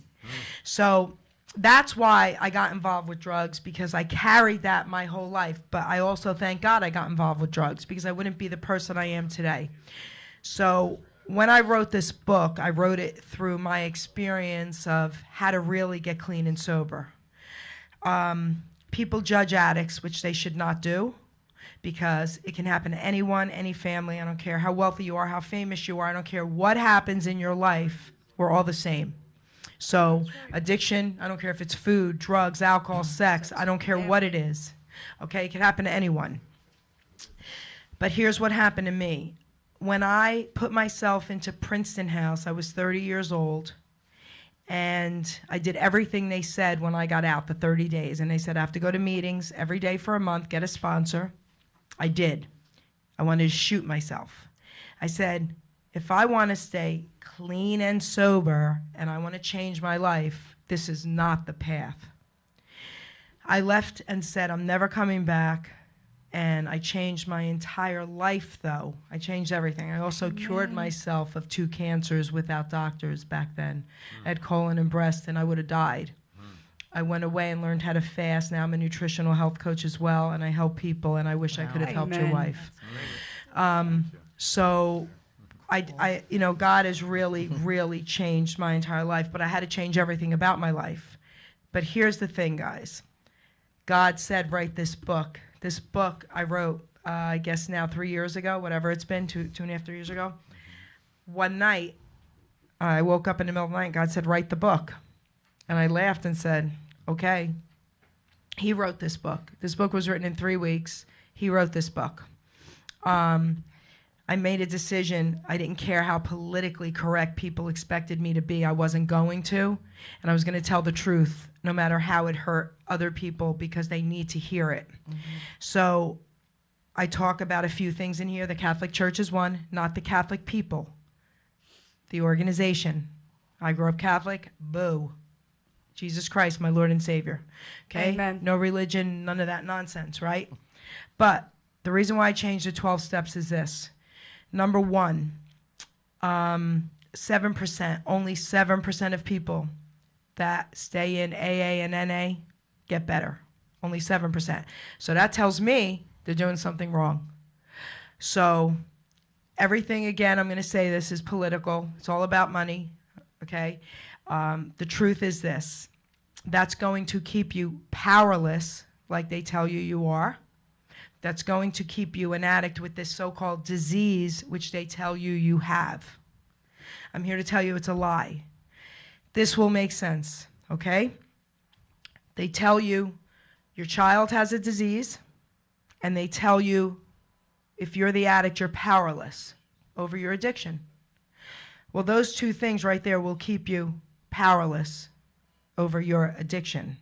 [SPEAKER 3] So that's why I got involved with drugs, because I carried that my whole life. But I also thank God I got involved with drugs, because I wouldn't be the person I am today. So when I wrote this book, I wrote it through my experience of how to really get clean and sober. People judge addicts, which they should not do, because it can happen to anyone, any family. I don't care how wealthy you are, how famous you are. I don't care what happens in your life. We're all the same. So addiction, I don't care if it's food, drugs, alcohol, sex. I don't care what it is. Okay, it can happen to anyone. But here's what happened to me. When I put myself into Princeton House, I was 30 years old, and I did everything they said when I got out, the 30 days. And they said I have to go to meetings every day for a month, get a sponsor. I did. I wanted to shoot myself. I said, if I want to stay clean and sober and I want to change my life, this is not the path. I left and said, I'm never coming back. And I changed my entire life, though. I changed everything. I also cured myself of 2 cancers without doctors back then. I had colon and breast, and I would have died. I went away and learned how to fast. Now I'm a nutritional health coach as well, and I help people, and I wish I could have helped your
[SPEAKER 2] Amen.
[SPEAKER 3] wife. So God has really, really changed my entire life, but I had to change everything about my life. But here's the thing, guys. God said, write this book. This book I wrote, I guess now 3 years ago, whatever it's been, 2.5, 3 years ago. One night, I woke up in the middle of the night, and God said, write the book. And I laughed and said, okay. He wrote this book. This book was written in 3 weeks. He wrote this book. I made a decision. I didn't care how politically correct people expected me to be. I wasn't going to. And I was going to tell the truth, no matter how it hurt other people, because they need to hear it. So I talk about a few things in here. The Catholic Church is one, not the Catholic people. The organization. I grew up Catholic. Boo. Jesus Christ, my Lord and Savior. Okay?
[SPEAKER 2] Amen.
[SPEAKER 3] No religion, none of that nonsense, right? But the reason why I changed the 12 steps is this. Number one, 7%, only 7% of people that stay in AA and NA get better. Only 7%. So that tells me they're doing something wrong. So everything, again, I'm going to say this is political. It's all about money, okay? The truth is this. That's going to keep you powerless, like they tell you you are. That's going to keep you an addict with this so-called disease, which they tell you you have. I'm here to tell you it's a lie. This will make sense, okay? They tell you your child has a disease, and they tell you if you're the addict, you're powerless over your addiction. Well, those 2 things right there will keep you powerless over your addiction.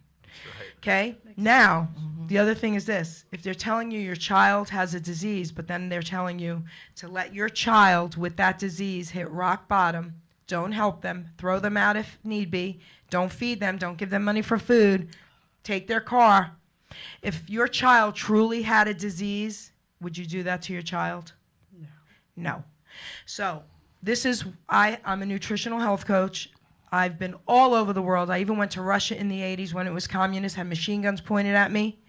[SPEAKER 3] Okay? Now, the other thing is this. If they're telling you your child has a disease, but then they're telling you to let your child with that disease hit rock bottom, don't help them, throw them out if need be, don't feed them, don't give them money for food, take their car. If your child truly had a disease, would you do that to your child? No. So this is, I'm a nutritional health coach. I've been all over the world. I even went to Russia in the 80s when it was communist, had machine guns pointed at me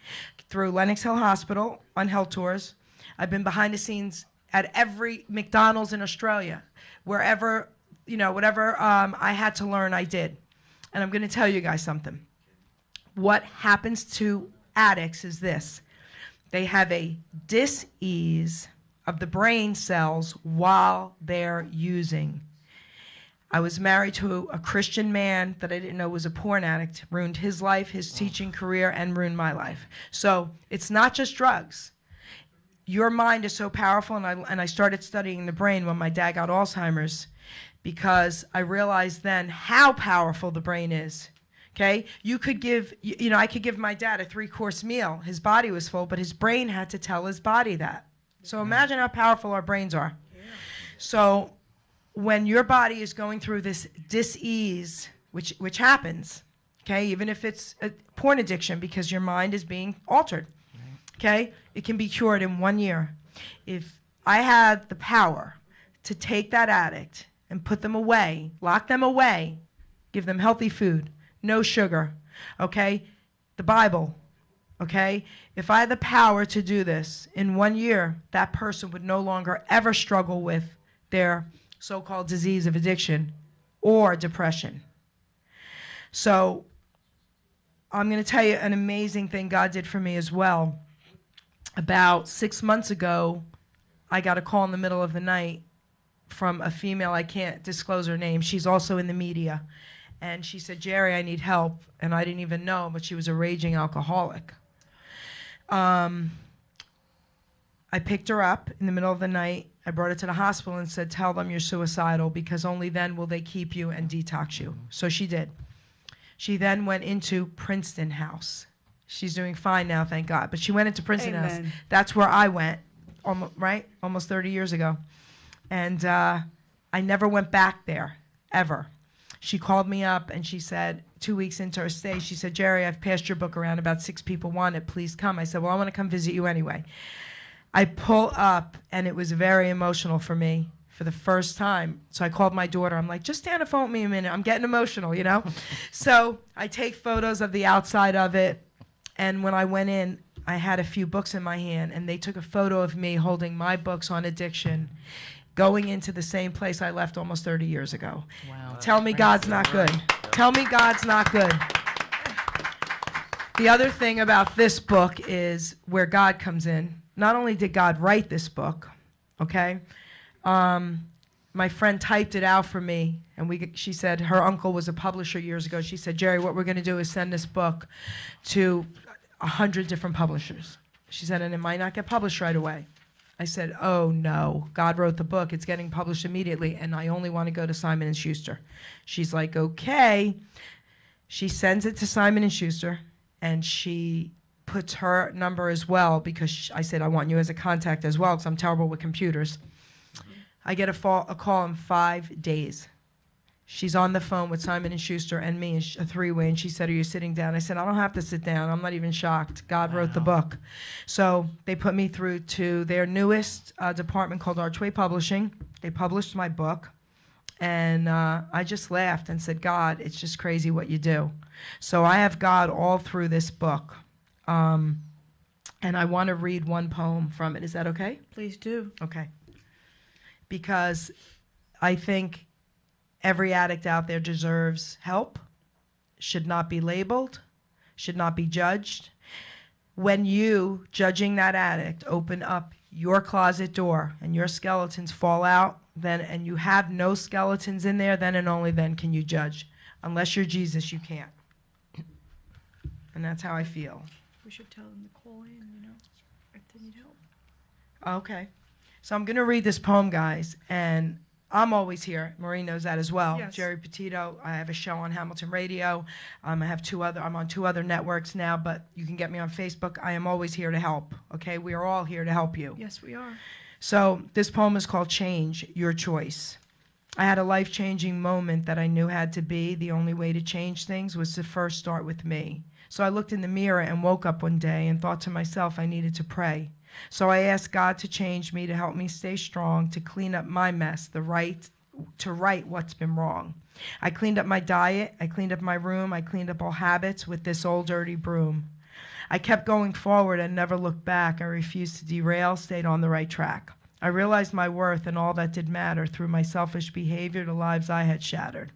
[SPEAKER 3] through Lenox Hill Hospital on health tours. I've been behind the scenes at every McDonald's in Australia. Wherever, whatever I had to learn, I did. And I'm going to tell you guys something. What happens to addicts is this. They have a dis-ease of the brain cells while they're using. I was married to a Christian man that I didn't know was a porn addict, ruined his life, his teaching career, and ruined my life. So it's not just drugs. Your mind is so powerful, and I started studying the brain when my dad got Alzheimer's because I realized then how powerful the brain is. Okay? You could give, I could give my dad a 3-course meal. His body was full, but his brain had to tell his body that. So imagine how powerful our brains are. So when your body is going through this dis-ease, which happens, okay, even if it's a porn addiction because your mind is being altered, okay, it can be cured in 1 year. If I had the power to take that addict and put them away, lock them away, give them healthy food, no sugar, okay, the Bible, okay, if I had the power to do this in 1 year, that person would no longer ever struggle with their so-called disease of addiction or depression. So I'm going to tell you an amazing thing God did for me as well. About 6 months ago, I got a call in the middle of the night from a female. I can't disclose her name. She's also in the media. And she said, Geri, I need help. And I didn't even know, but she was a raging alcoholic. I picked her up in the middle of the night. I brought her to the hospital and said, tell them you're suicidal because only then will they keep you and detox you. So she did. She then went into Princeton House. She's doing fine now, thank God. But she went into Princeton House. That's where I went, almost 30 years ago. And I never went back there, ever. She called me up and she said, 2 weeks into her stay, she said, Geri, I've passed your book around. About 6 people want it. Please come. I said, well, I want to come visit you anyway. I pull up, and it was very emotional for me for the first time. So I called my daughter. I'm like, just stay on the phone with me a minute. I'm getting emotional, you know? So I take photos of the outside of it. And when I went in, I had a few books in my hand, and they took a photo of me holding my books on addiction, going into the same place I left almost 30 years ago.
[SPEAKER 4] Wow.
[SPEAKER 3] Tell me God's not good. Tell me God's not good. The other thing about this book is where God comes in. Not only did God write this book, okay? My friend typed it out for me, and she said her uncle was a publisher years ago. She said, Geri, what we're going to do is send this book to 100 different publishers. She said, and it might not get published right away. I said, oh, no. God wrote the book. It's getting published immediately, and I only want to go to Simon & Schuster. She's like, okay. She sends it to Simon & Schuster, and she puts her number as well because I said, I want you as a contact as well because I'm terrible with computers. I get a call in 5 days. She's on the phone with Simon & Schuster and me, a three-way, and she said, are you sitting down? I said, I don't have to sit down. I'm not even shocked. God wrote the book. So they put me through to their newest department called Archway Publishing. They published my book, and I just laughed and said, God, it's just crazy what you do. So I have God all through this book, and I want to read one poem from it. Is that okay?
[SPEAKER 2] Please do.
[SPEAKER 3] Okay. Because I think every addict out there deserves help, should not be labeled, should not be judged. When you, judging that addict, open up your closet door and your skeletons fall out, then and you have no skeletons in there, then and only then can you judge. Unless you're Jesus, you can't. And that's how I feel.
[SPEAKER 2] We should tell them to call in, if they need help.
[SPEAKER 3] Okay. So I'm going to read this poem, guys, and I'm always here. Marie knows that as well.
[SPEAKER 2] Yes.
[SPEAKER 3] Geri Petito. I have a show on Hamilton Radio. I'm on 2 other networks now, but you can get me on Facebook. I am always here to help. Okay, we are all here to help you.
[SPEAKER 2] Yes, we are.
[SPEAKER 3] So this poem is called "Change Your Choice." I had a life-changing moment that I knew had to be. The only way to change things was to first start with me. So I looked in the mirror and woke up one day and thought to myself I needed to pray. So I asked God to change me, to help me stay strong, to clean up my mess, to right what's been wrong. I cleaned up my diet, I cleaned up my room, I cleaned up all habits with this old dirty broom. I kept going forward and never looked back. I refused to derail, stayed on the right track. I realized my worth and all that did matter through my selfish behavior, the lives I had shattered.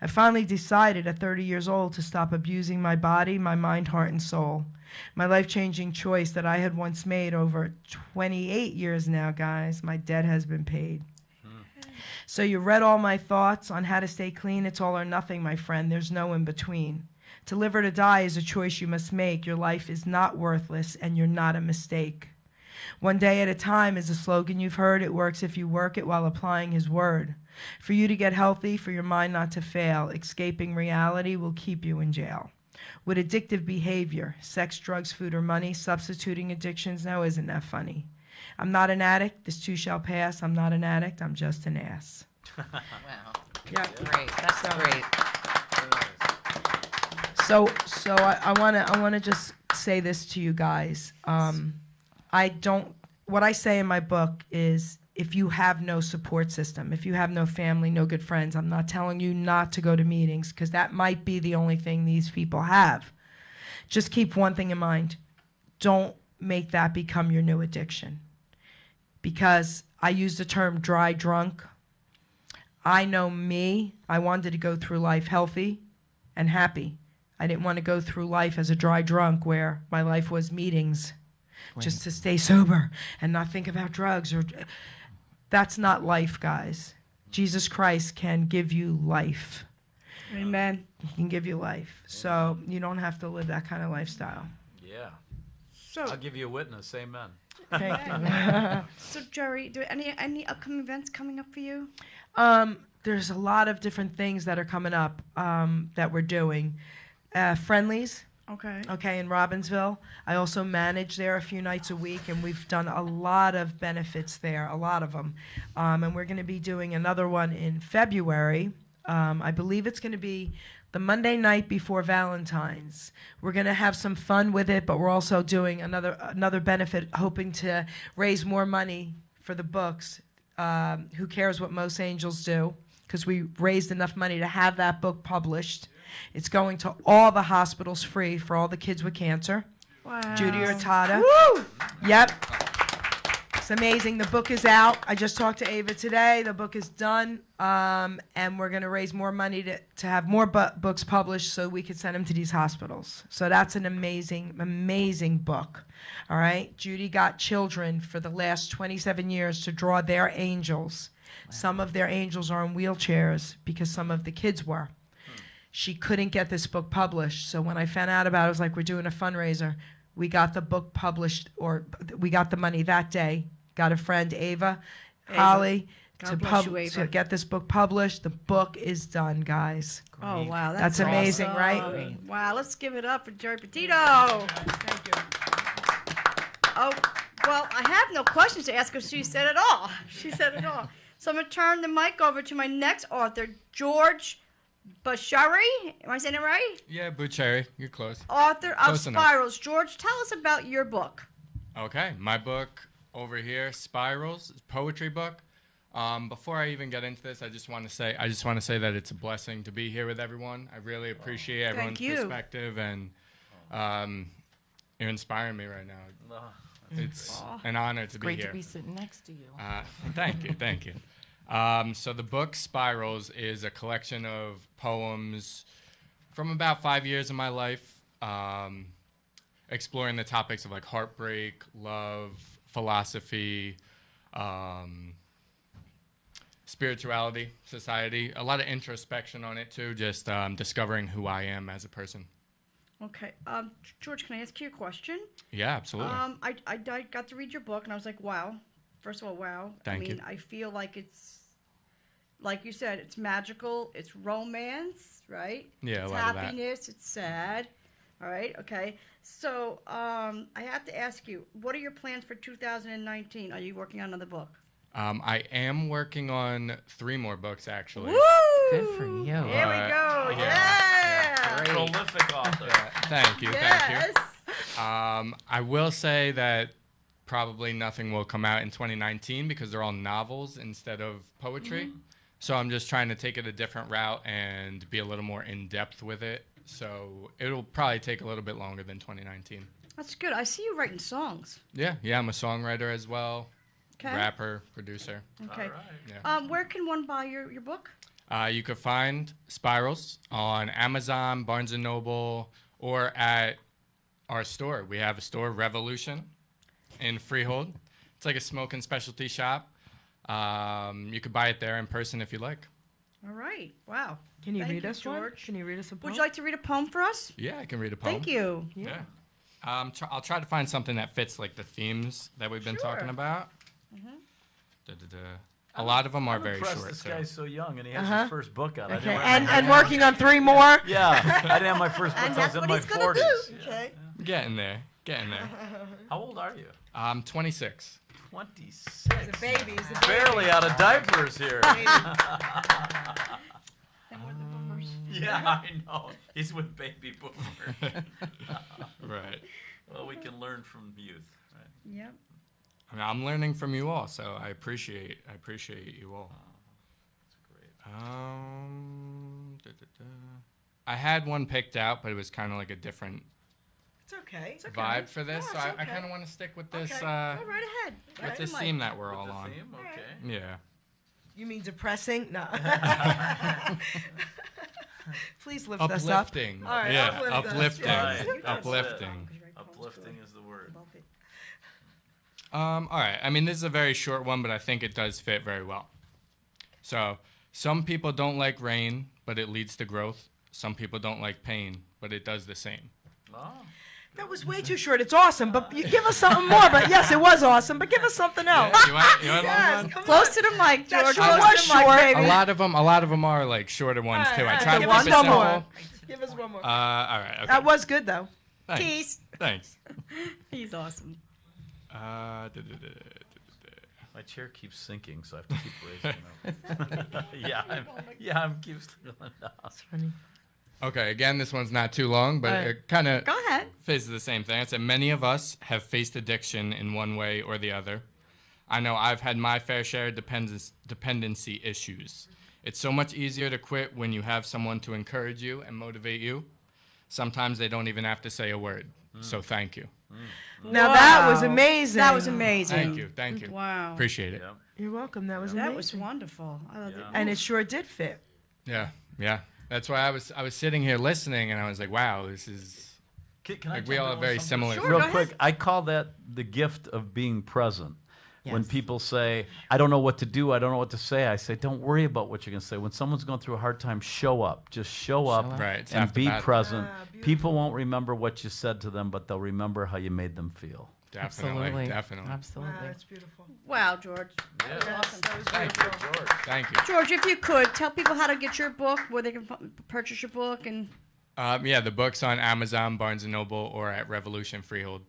[SPEAKER 3] I finally decided at 30 years old to stop abusing my body, my mind, heart, and soul. My life-changing choice that I had once made over 28 years now, guys, my debt has been paid. So you read all my thoughts on how to stay clean. It's all or nothing, my friend. There's no in between. To live or to die is a choice you must make. Your life is not worthless, and you're not a mistake. One day at a time is a slogan you've heard. It works if you work it while applying his word. For you to get healthy, for your mind not to fail, escaping reality will keep you in jail. With addictive behavior, sex, drugs, food, or money, substituting addictions, now isn't that funny? I'm not an addict, this too shall pass. I'm not an addict, I'm just an ass.
[SPEAKER 4] Wow.
[SPEAKER 3] Yeah.
[SPEAKER 4] Great. That's great.
[SPEAKER 3] So I wanna just say this to you guys. What I say in my book is, if you have no support system, if you have no family, no good friends, I'm not telling you not to go to meetings, because that might be the only thing these people have. Just keep one thing in mind. Don't make that become your new addiction. Because I use the term dry drunk. I know me. I wanted to go through life healthy and happy. I didn't want to go through life as a dry drunk where my life was meetings just to stay sober and not think about drugs. That's not life, guys. Jesus Christ can give you life.
[SPEAKER 2] Amen.
[SPEAKER 3] He can give you life. So you don't have to live that kind of lifestyle.
[SPEAKER 6] Yeah.
[SPEAKER 2] So,
[SPEAKER 6] I'll give you a witness. Amen.
[SPEAKER 3] Thank you.
[SPEAKER 2] so Geri, do any upcoming events coming up for you?
[SPEAKER 3] There's a lot of different things that are coming up that we're doing. Friendlies. Okay, in Robbinsville. I also manage there a few nights a week, and we've done a lot of benefits there, a lot of them. And we're going to be doing another one in February. I believe it's going to be the Monday night before Valentine's. We're going to have some fun with it, but we're also doing another benefit, hoping to raise more money for the books. Who Cares What Most Angels Do? Because we raised enough money to have that book published. It's going to all the hospitals free for all the kids with cancer.
[SPEAKER 2] Wow.
[SPEAKER 3] Judy Hurtado.
[SPEAKER 2] Woo!
[SPEAKER 3] Yep. It's amazing. The book is out. I just talked to Ava today. The book is done. And we're going to raise more money to have more books published so we can send them to these hospitals. So that's an amazing, amazing book. All right? Judy got children for the last 27 years to draw their angels. Wow. Some of their angels are in wheelchairs because some of the kids were. She couldn't get this book published. So when I found out about it, I was like, we're doing a fundraiser. We got the book published, or we got the money that day. Got a friend, Ava. Holly, to get this book published. The book is done, guys.
[SPEAKER 2] Great. Oh, wow.
[SPEAKER 3] That's amazing,
[SPEAKER 2] awesome.
[SPEAKER 3] right?
[SPEAKER 2] Great. Wow, let's give it up for Geri Petito.
[SPEAKER 3] Thank you.
[SPEAKER 2] Oh, well, I have no questions to ask because she said it all. She said it all. So I'm going to turn the mic over to my next author, George Buccheri. Am I saying it right?
[SPEAKER 7] Yeah, Buccheri. You're close.
[SPEAKER 2] Author of
[SPEAKER 7] Close enough.
[SPEAKER 2] Spirals. George, tell us about your book.
[SPEAKER 7] Okay, my book over here, Spirals, poetry book. Before I even get into this, I just want to say that it's a blessing to be here with everyone. I really appreciate everyone's perspective, and you're inspiring me right now. It's an honor to be here.
[SPEAKER 4] Great to be sitting next to you.
[SPEAKER 7] Thank you, thank you. So the book Spirals is a collection of poems from about 5 years of my life, exploring the topics of like heartbreak, love, philosophy, spirituality, society, a lot of introspection on it too, just discovering who I am as a person.
[SPEAKER 2] Okay. George, can I ask you a question?
[SPEAKER 7] Yeah, absolutely.
[SPEAKER 2] I got to read your book, and I was like, wow. First of all, wow.
[SPEAKER 7] Thank you.
[SPEAKER 2] I feel like it's, like you said, it's magical. It's romance, right?
[SPEAKER 7] Yeah,
[SPEAKER 2] it's
[SPEAKER 7] a lot of that.
[SPEAKER 2] happiness. It's sad. All right. Okay. So I have to ask you, what are your plans for 2019? Are you working on another book?
[SPEAKER 7] I am working on 3 more books, actually.
[SPEAKER 2] Woo!
[SPEAKER 4] Good for you.
[SPEAKER 2] Here we go.
[SPEAKER 7] yeah.
[SPEAKER 6] Prolific author.
[SPEAKER 7] Thank you,
[SPEAKER 2] Yes.
[SPEAKER 7] thank you. I will say that probably nothing will come out in 2019 because they're all novels instead of poetry. So I'm just trying to take it a different route and be a little more in-depth with it. So it'll probably take a little bit longer than 2019.
[SPEAKER 2] That's good. I see you writing songs.
[SPEAKER 7] Yeah, I'm a songwriter as well,
[SPEAKER 2] Okay.
[SPEAKER 7] rapper, producer.
[SPEAKER 2] Okay.
[SPEAKER 6] All right.
[SPEAKER 7] Yeah.
[SPEAKER 2] Where can one buy your book?
[SPEAKER 7] You could find Spirals on Amazon, Barnes & Noble, or at our store. We have a store, Revolution, in Freehold. It's like a smoking specialty shop. You could buy it there in person if you like.
[SPEAKER 2] All right. Wow.
[SPEAKER 3] Can you
[SPEAKER 2] Thank
[SPEAKER 3] read
[SPEAKER 2] you,
[SPEAKER 3] us one?
[SPEAKER 2] George.
[SPEAKER 3] Can you read us a poem?
[SPEAKER 2] Would you like to read a poem for us?
[SPEAKER 7] Yeah, I can read a poem.
[SPEAKER 2] Thank you.
[SPEAKER 7] Yeah. I'll try to find something that fits like the themes that we've been talking
[SPEAKER 2] Sure.
[SPEAKER 7] about. A lot of them are very
[SPEAKER 6] impressed
[SPEAKER 7] short.
[SPEAKER 6] This
[SPEAKER 7] too.
[SPEAKER 6] guy's so young, and he has his first book out. I
[SPEAKER 3] Okay,
[SPEAKER 6] didn't have
[SPEAKER 3] and
[SPEAKER 6] my-
[SPEAKER 3] working on 3 more.
[SPEAKER 6] Yeah, I didn't have my first book
[SPEAKER 2] And
[SPEAKER 6] until I was
[SPEAKER 2] that's
[SPEAKER 6] in
[SPEAKER 2] what
[SPEAKER 6] my
[SPEAKER 2] he's going
[SPEAKER 6] 40s.
[SPEAKER 2] to do. Okay.
[SPEAKER 7] Getting there.
[SPEAKER 6] How old are you?
[SPEAKER 7] I'm 26.
[SPEAKER 6] 26.
[SPEAKER 3] He's a baby. He's a baby.
[SPEAKER 6] Barely out of diapers here. Yeah, I know. He's with baby boomer.
[SPEAKER 7] Right.
[SPEAKER 6] Well, we can learn from youth. Right?
[SPEAKER 2] Yep.
[SPEAKER 7] I mean, I'm learning from you all, so I appreciate you all.
[SPEAKER 6] That's great.
[SPEAKER 7] I had one picked out, but it was kind of like a different
[SPEAKER 3] It's okay.
[SPEAKER 7] vibe for this.
[SPEAKER 2] Yeah,
[SPEAKER 7] so
[SPEAKER 2] it's
[SPEAKER 7] I
[SPEAKER 2] okay.
[SPEAKER 7] kind of want to stick with this
[SPEAKER 2] Okay. Go right ahead.
[SPEAKER 7] with this
[SPEAKER 2] Mike.
[SPEAKER 7] theme that we're
[SPEAKER 6] With
[SPEAKER 7] all
[SPEAKER 6] the
[SPEAKER 7] on.
[SPEAKER 6] theme? Okay.
[SPEAKER 7] Yeah.
[SPEAKER 3] You mean depressing? No. Please lift us up.
[SPEAKER 7] Uplifting.
[SPEAKER 3] All right,
[SPEAKER 7] yeah,
[SPEAKER 3] uplift us.
[SPEAKER 7] uplifting.
[SPEAKER 6] Right.
[SPEAKER 7] Uplifting.
[SPEAKER 6] Uplifting is the word.
[SPEAKER 7] All right. I mean, this is a very short one, but I think it does fit very well. So, some people don't like rain, but it leads to growth. Some people don't like pain, but it does the same.
[SPEAKER 6] Oh.
[SPEAKER 3] That was way too short. It's awesome, but you give us something more. But yes, it was awesome. But give us something else.
[SPEAKER 7] Yeah, you want
[SPEAKER 3] Yes,
[SPEAKER 7] one?
[SPEAKER 3] come
[SPEAKER 2] Close
[SPEAKER 3] on.
[SPEAKER 2] to the mic,
[SPEAKER 3] That
[SPEAKER 2] George.
[SPEAKER 3] sure
[SPEAKER 2] Close
[SPEAKER 3] was
[SPEAKER 2] to the mic,
[SPEAKER 3] short.
[SPEAKER 2] baby.
[SPEAKER 7] A lot of them are like shorter ones too. I try to
[SPEAKER 3] give
[SPEAKER 7] keep
[SPEAKER 3] us
[SPEAKER 7] it
[SPEAKER 3] one
[SPEAKER 7] simple.
[SPEAKER 3] more. Give us one more.
[SPEAKER 7] All right. Okay.
[SPEAKER 3] That was good though.
[SPEAKER 7] Thanks.
[SPEAKER 2] Tease.
[SPEAKER 7] Thanks.
[SPEAKER 2] He's awesome.
[SPEAKER 6] My chair keeps sinking, so I have to keep raising it up. Yeah, I'm keeps going down.
[SPEAKER 3] That's funny.
[SPEAKER 7] Okay, again, this one's not too long, but it kind of
[SPEAKER 2] Go ahead.
[SPEAKER 7] faces the same thing. I said many of us have faced addiction in one way or the other. I know I've had my fair share of dependency issues. It's so much easier to quit when you have someone to encourage you and motivate you. Sometimes they don't even have to say a word. So thank you.
[SPEAKER 3] Now that was amazing.
[SPEAKER 2] That was amazing.
[SPEAKER 7] Thank you. Thank you.
[SPEAKER 2] Wow.
[SPEAKER 7] Appreciate it.
[SPEAKER 6] Yeah.
[SPEAKER 3] You're welcome. That was
[SPEAKER 2] That
[SPEAKER 3] amazing.
[SPEAKER 2] was wonderful. I love it.
[SPEAKER 3] And it sure did fit.
[SPEAKER 7] Yeah. Yeah. That's why I was sitting here listening and I was like, wow, this is
[SPEAKER 6] Can I
[SPEAKER 7] like we
[SPEAKER 6] jump
[SPEAKER 7] all
[SPEAKER 6] in
[SPEAKER 7] have
[SPEAKER 6] with
[SPEAKER 7] very
[SPEAKER 6] something?
[SPEAKER 7] similar.
[SPEAKER 2] Sure.
[SPEAKER 6] Real
[SPEAKER 2] go
[SPEAKER 6] quick,
[SPEAKER 2] ahead.
[SPEAKER 6] I call that the gift of being present. When
[SPEAKER 4] Yes.
[SPEAKER 6] people say, I don't know what to do, I don't know what to say, I say, don't worry about what you're going to say. When someone's going through a hard time, show up. Just show up
[SPEAKER 4] up.
[SPEAKER 7] Right, it's
[SPEAKER 6] and
[SPEAKER 7] half the
[SPEAKER 6] be
[SPEAKER 7] battle.
[SPEAKER 6] present.
[SPEAKER 3] beautiful.
[SPEAKER 6] People won't remember what you said to them, but they'll remember how you made them feel.
[SPEAKER 7] Definitely.
[SPEAKER 4] Absolutely.
[SPEAKER 7] Definitely.
[SPEAKER 4] Absolutely.
[SPEAKER 3] Wow, that's beautiful.
[SPEAKER 2] Wow, George.
[SPEAKER 3] Yes, that was
[SPEAKER 7] Thank
[SPEAKER 3] beautiful.
[SPEAKER 7] you, George. Thank you.
[SPEAKER 2] George, if you could, tell people how to get your book, where they can purchase your book, and
[SPEAKER 7] Yeah, the book's on Amazon, Barnes & Noble, or at Revolution Freehold.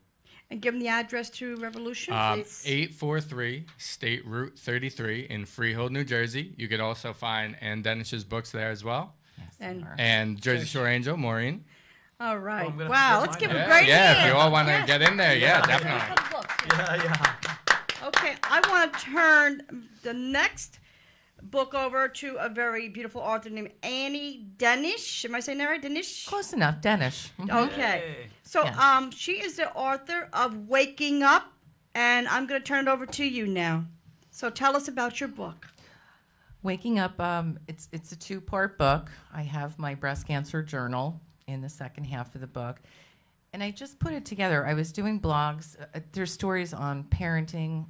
[SPEAKER 2] give them the address to Revolution, please.
[SPEAKER 7] 843 State Route 33 in Freehold, New Jersey. You could also find Ann Dennish's books there as well.
[SPEAKER 2] And
[SPEAKER 7] And Jersey Shore Angel, Maureen.
[SPEAKER 2] all right.
[SPEAKER 6] I'm gonna
[SPEAKER 2] Wow,
[SPEAKER 6] get
[SPEAKER 2] let's
[SPEAKER 6] mine
[SPEAKER 2] give
[SPEAKER 6] now.
[SPEAKER 2] a
[SPEAKER 7] Yeah,
[SPEAKER 2] great
[SPEAKER 7] yeah,
[SPEAKER 2] hand.
[SPEAKER 7] if you all want to
[SPEAKER 2] Yes.
[SPEAKER 7] get in there, yeah, definitely.
[SPEAKER 2] Okay, I want to turn the next book over to a very beautiful author named Annie Dennish. Am I saying that right? Dennish?
[SPEAKER 4] Close enough, Dennish.
[SPEAKER 2] Okay. So,
[SPEAKER 4] Yes.
[SPEAKER 2] she is the author of Waking Up, and I'm going to turn it over to you now. So, tell us about your book.
[SPEAKER 4] Waking Up, it's a two-part book. I have my breast cancer journal in the second half of the book. And I just put it together. I was doing blogs. There's stories on parenting,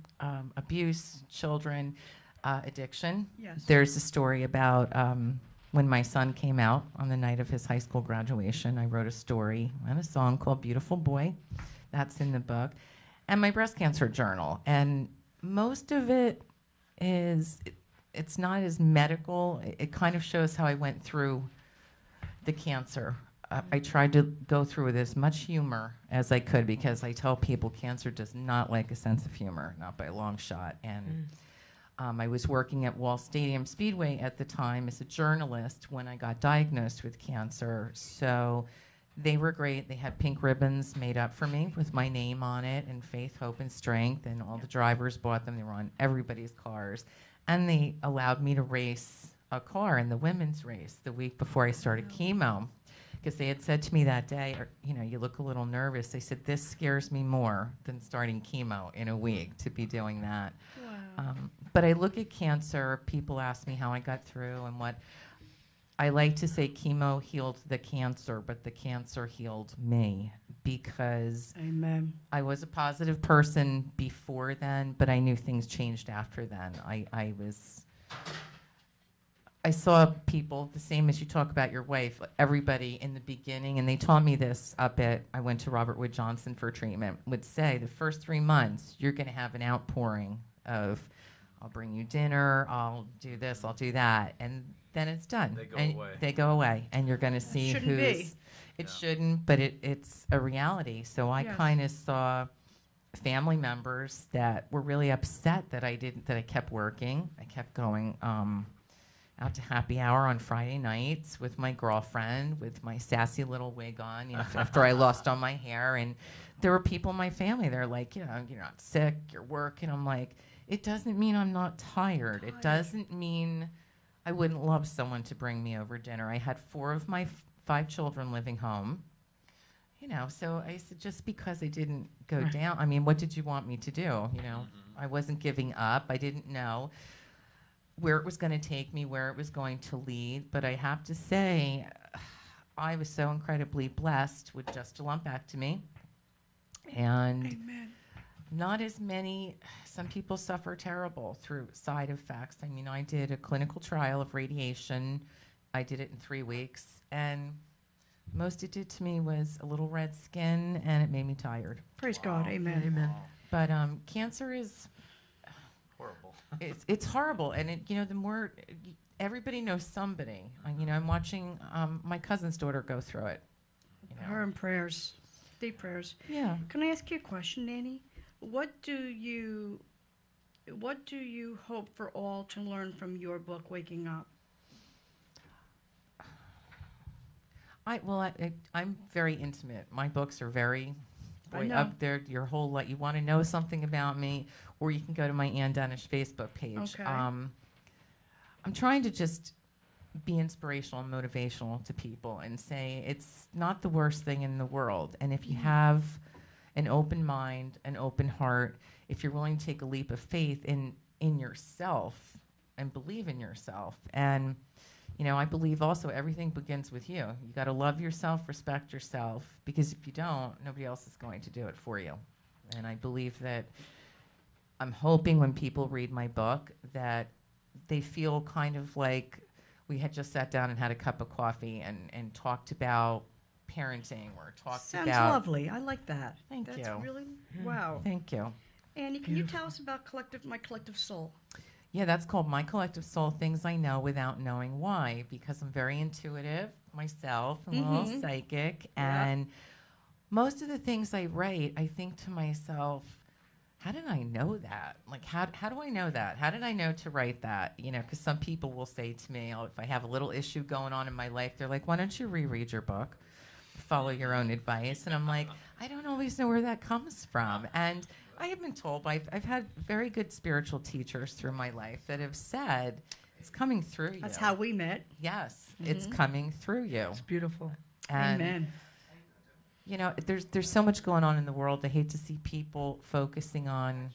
[SPEAKER 4] abuse, children, addiction.
[SPEAKER 2] Yes.
[SPEAKER 4] There's a story about when my son came out on the night of his high school graduation. I wrote a story and a song called Beautiful Boy. That's in the book. And my breast cancer journal. And most of it is, it's not as medical. It kind of shows how I went through the cancer. I tried to go through with as much humor as I could because I tell people cancer does not like a sense of humor, not by a long shot. And I was working at Wall Stadium Speedway at the time as a journalist when I got diagnosed with cancer. So they were great. They had pink ribbons made up for me with my name on it and faith, hope, and strength. And all the drivers bought them. They were on everybody's cars. And they allowed me to race a car in the women's race the week before I started chemo. Because they had said to me that day, you look a little nervous. They said, this scares me more than starting chemo in a week to be doing that.
[SPEAKER 2] Wow.
[SPEAKER 4] But I look at cancer, people ask me how I got through and what. I like to say chemo healed the cancer, but the cancer healed me because
[SPEAKER 2] Amen.
[SPEAKER 4] I was a positive person before then, but I knew things changed after then. I saw people, the same as you talk about your wife, everybody in the beginning, and they taught me this up at, I went to Robert Wood Johnson for treatment, would say the first 3 months, you're going to have an outpouring of, I'll bring you dinner, I'll do this, I'll do that, and then it's done.
[SPEAKER 6] They go
[SPEAKER 4] And
[SPEAKER 6] away.
[SPEAKER 4] They go away, and you're going to see
[SPEAKER 2] Shouldn't
[SPEAKER 4] who's,
[SPEAKER 2] be.
[SPEAKER 4] it shouldn't, but it's a reality. So I
[SPEAKER 2] Yes.
[SPEAKER 4] kind of saw family members that were really upset that I kept working. I kept going out to happy hour on Friday nights with my girlfriend, with my sassy little wig on, after I lost all my hair. And there were people in my family, they're like, you're not sick, you're working. I'm like, it doesn't mean I'm not tired. It doesn't mean I wouldn't love someone to bring me over dinner. I had 4 of my 5 children living home. So I said, just because I didn't go down, I mean, what did you want me to do? I wasn't giving up. I didn't know where it was going to take me, where it was going to lead. But I have to say, I was so incredibly blessed with just a lumpectomy. And
[SPEAKER 2] Amen.
[SPEAKER 4] not as many, some people suffer terrible through side effects. I mean, I did a clinical trial of radiation. I did it in 3 weeks. And most it did to me was a little red skin, and it made me tired.
[SPEAKER 2] Praise God. Amen.
[SPEAKER 3] Amen.
[SPEAKER 4] But cancer is
[SPEAKER 6] Horrible.
[SPEAKER 4] it's horrible, and the more everybody knows somebody. I'm watching my cousin's daughter go through it.
[SPEAKER 2] Her in prayers. Deep prayers.
[SPEAKER 4] Yeah.
[SPEAKER 2] Can I ask you a question, Nanny? What do you hope for all to learn from your book, Waking Up?
[SPEAKER 4] I'm very intimate. My books are very
[SPEAKER 2] I know.
[SPEAKER 4] up there. Your whole you want to know something about me, or you can go to my Dennish Facebook page.
[SPEAKER 2] Okay.
[SPEAKER 4] I'm trying to just be inspirational and motivational to people and say it's not the worst thing in the world. And if you have an open mind, an open heart, if you're willing to take a leap of faith in yourself and believe in yourself, and I believe also everything begins with you. You got to love yourself, respect yourself, because if you don't, nobody else is going to do it for you. And I believe that I'm hoping when people read my book that they feel kind of like we had just sat down and had a cup of coffee and talked about parenting or talked
[SPEAKER 2] Sounds
[SPEAKER 4] about.
[SPEAKER 2] lovely. I like that.
[SPEAKER 4] Thank
[SPEAKER 2] That's
[SPEAKER 4] you.
[SPEAKER 2] really, wow.
[SPEAKER 4] Thank you.
[SPEAKER 2] Annie, can you tell us about My Collective Soul?
[SPEAKER 4] Yeah, that's called My Collective Soul, Things I Know Without Knowing Why, because I'm very intuitive myself, I'm a little psychic, and most of the things I write, I think to myself, how did I know that? Like, how do I know that? How did I know to write that? Because some people will say to me, if I have a little issue going on in my life, they're like, why don't you reread your book? Follow your own advice. And I'm like, I don't always know where that comes from. And I have been told, I've had very good spiritual teachers through my life that have said, it's coming through you.
[SPEAKER 2] That's how we met.
[SPEAKER 4] Yes, it's coming through you.
[SPEAKER 3] It's beautiful.
[SPEAKER 4] And,
[SPEAKER 2] Amen.
[SPEAKER 4] There's so much going on in the world. I hate to see people focusing on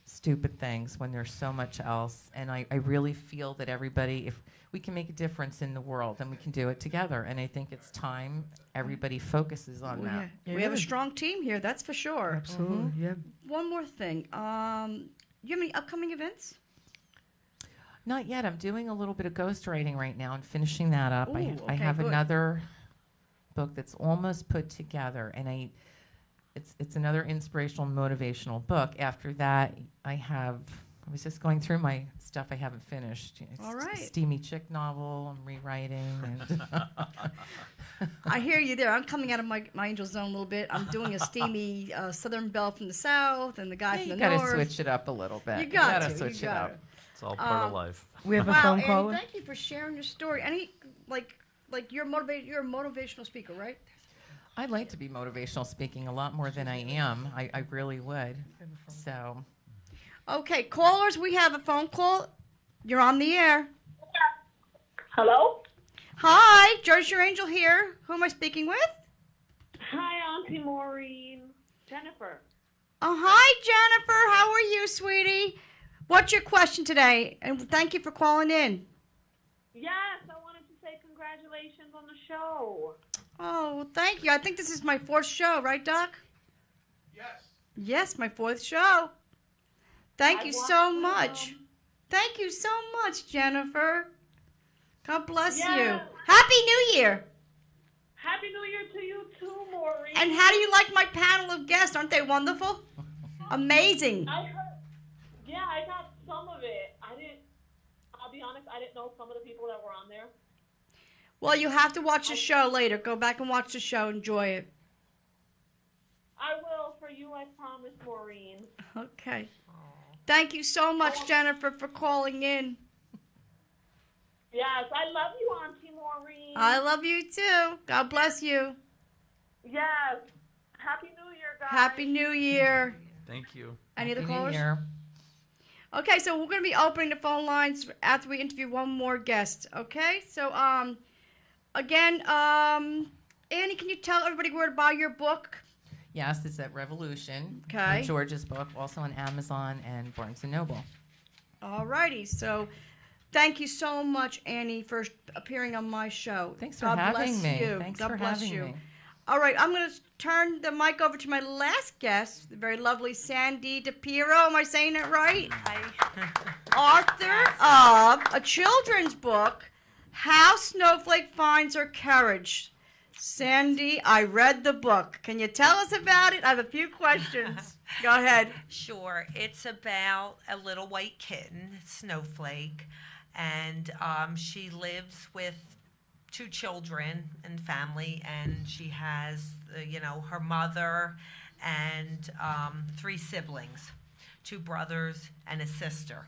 [SPEAKER 4] stupid things when there's so much else. And I really feel that everybody, if we can make a difference in the world, then we can do it together. And I think it's time everybody focuses on that.
[SPEAKER 2] Yeah. We have a strong team here, that's for sure.
[SPEAKER 3] Absolutely, yeah.
[SPEAKER 2] One more thing. You have any upcoming events?
[SPEAKER 4] Not yet. I'm doing a little bit of ghostwriting right now and finishing that up. I
[SPEAKER 2] Ooh, okay,
[SPEAKER 4] have
[SPEAKER 2] good.
[SPEAKER 4] another book that's almost put together, and it's another inspirational, motivational book. After that, I was just going through my stuff I haven't finished. It's
[SPEAKER 2] All right.
[SPEAKER 4] a steamy chick novel I'm rewriting. And
[SPEAKER 2] I hear you there. I'm coming out of my angel zone a little bit. I'm doing a steamy Southern Belle from the South and the guy from
[SPEAKER 4] you
[SPEAKER 2] the
[SPEAKER 4] got to
[SPEAKER 2] North.
[SPEAKER 4] switch it up a little bit.
[SPEAKER 2] You got
[SPEAKER 4] gotta
[SPEAKER 2] to.
[SPEAKER 4] switch
[SPEAKER 2] You
[SPEAKER 4] it
[SPEAKER 2] got
[SPEAKER 4] up.
[SPEAKER 2] it.
[SPEAKER 6] It's all part of life.
[SPEAKER 3] We have a
[SPEAKER 2] Wow,
[SPEAKER 3] phone
[SPEAKER 2] Annie,
[SPEAKER 3] caller.
[SPEAKER 2] thank you for sharing your story. Any you're a motivational speaker, right?
[SPEAKER 4] I'd like to be motivational speaking a lot more than I am. I really would. So.
[SPEAKER 2] Okay, callers, we have a phone call. You're on the air.
[SPEAKER 8] Hello?
[SPEAKER 2] Hi, Jersey Your Angel here. Who am I speaking with?
[SPEAKER 8] Hi, Auntie Maureen. Jennifer.
[SPEAKER 2] Oh, hi, Jennifer. How are you, sweetie? What's your question today? And thank you for calling in.
[SPEAKER 8] Yes, I wanted to say congratulations on the show.
[SPEAKER 2] Oh, thank you. I think this is my fourth show, right, Doc?
[SPEAKER 5] Yes.
[SPEAKER 2] Yes, my fourth show. Thank
[SPEAKER 8] I
[SPEAKER 2] you
[SPEAKER 8] want
[SPEAKER 2] so
[SPEAKER 8] to,
[SPEAKER 2] much. Thank you so much, Jennifer. God bless you.
[SPEAKER 8] Yeah.
[SPEAKER 2] Happy New Year.
[SPEAKER 8] Happy New Year to you too, Maureen.
[SPEAKER 2] And how do you like my panel of guests? Aren't they wonderful? Amazing.
[SPEAKER 8] I heard, yeah, I got some of it. I'll be honest, I didn't know some of the people that were on there.
[SPEAKER 2] Well, you have to watch the show later. Go back and watch the show. Enjoy it.
[SPEAKER 8] I will, for you, I promise, Maureen.
[SPEAKER 2] Okay. Thank you so much, Jennifer, for calling in.
[SPEAKER 8] Yes, I love you, Auntie Maureen.
[SPEAKER 2] I love you too. God bless you.
[SPEAKER 8] Yes. Happy New Year, guys.
[SPEAKER 2] Happy New Year.
[SPEAKER 6] Thank you.
[SPEAKER 2] Any other
[SPEAKER 4] Happy New
[SPEAKER 2] callers?
[SPEAKER 4] Year.
[SPEAKER 2] Okay, so we're going to be opening the phone lines after we interview one more guest. Okay, so again, Annie, can you tell everybody where to buy your book?
[SPEAKER 4] Yes, it's at Revolution.
[SPEAKER 2] Okay.
[SPEAKER 4] George's book, also on Amazon and Barnes & Noble.
[SPEAKER 2] All righty, so thank you so much, Annie, for appearing on my show.
[SPEAKER 4] Thanks for
[SPEAKER 2] God
[SPEAKER 4] having
[SPEAKER 2] bless
[SPEAKER 4] me.
[SPEAKER 2] You.
[SPEAKER 4] Thanks
[SPEAKER 2] God
[SPEAKER 4] for
[SPEAKER 2] bless
[SPEAKER 4] having
[SPEAKER 2] you.
[SPEAKER 4] me.
[SPEAKER 2] All right, I'm going to turn the mic over to my last guest, the very lovely Sandy DiPierro. Am I saying it right? Author of a children's book, How Snowflake Finds Her Courage. Sandy, I read the book. Can you tell us about it? I have a few questions. Go ahead.
[SPEAKER 1] Sure. It's about a little white kitten, Snowflake, and she lives with two children and family, and she has, her mother and three siblings, two brothers and a sister.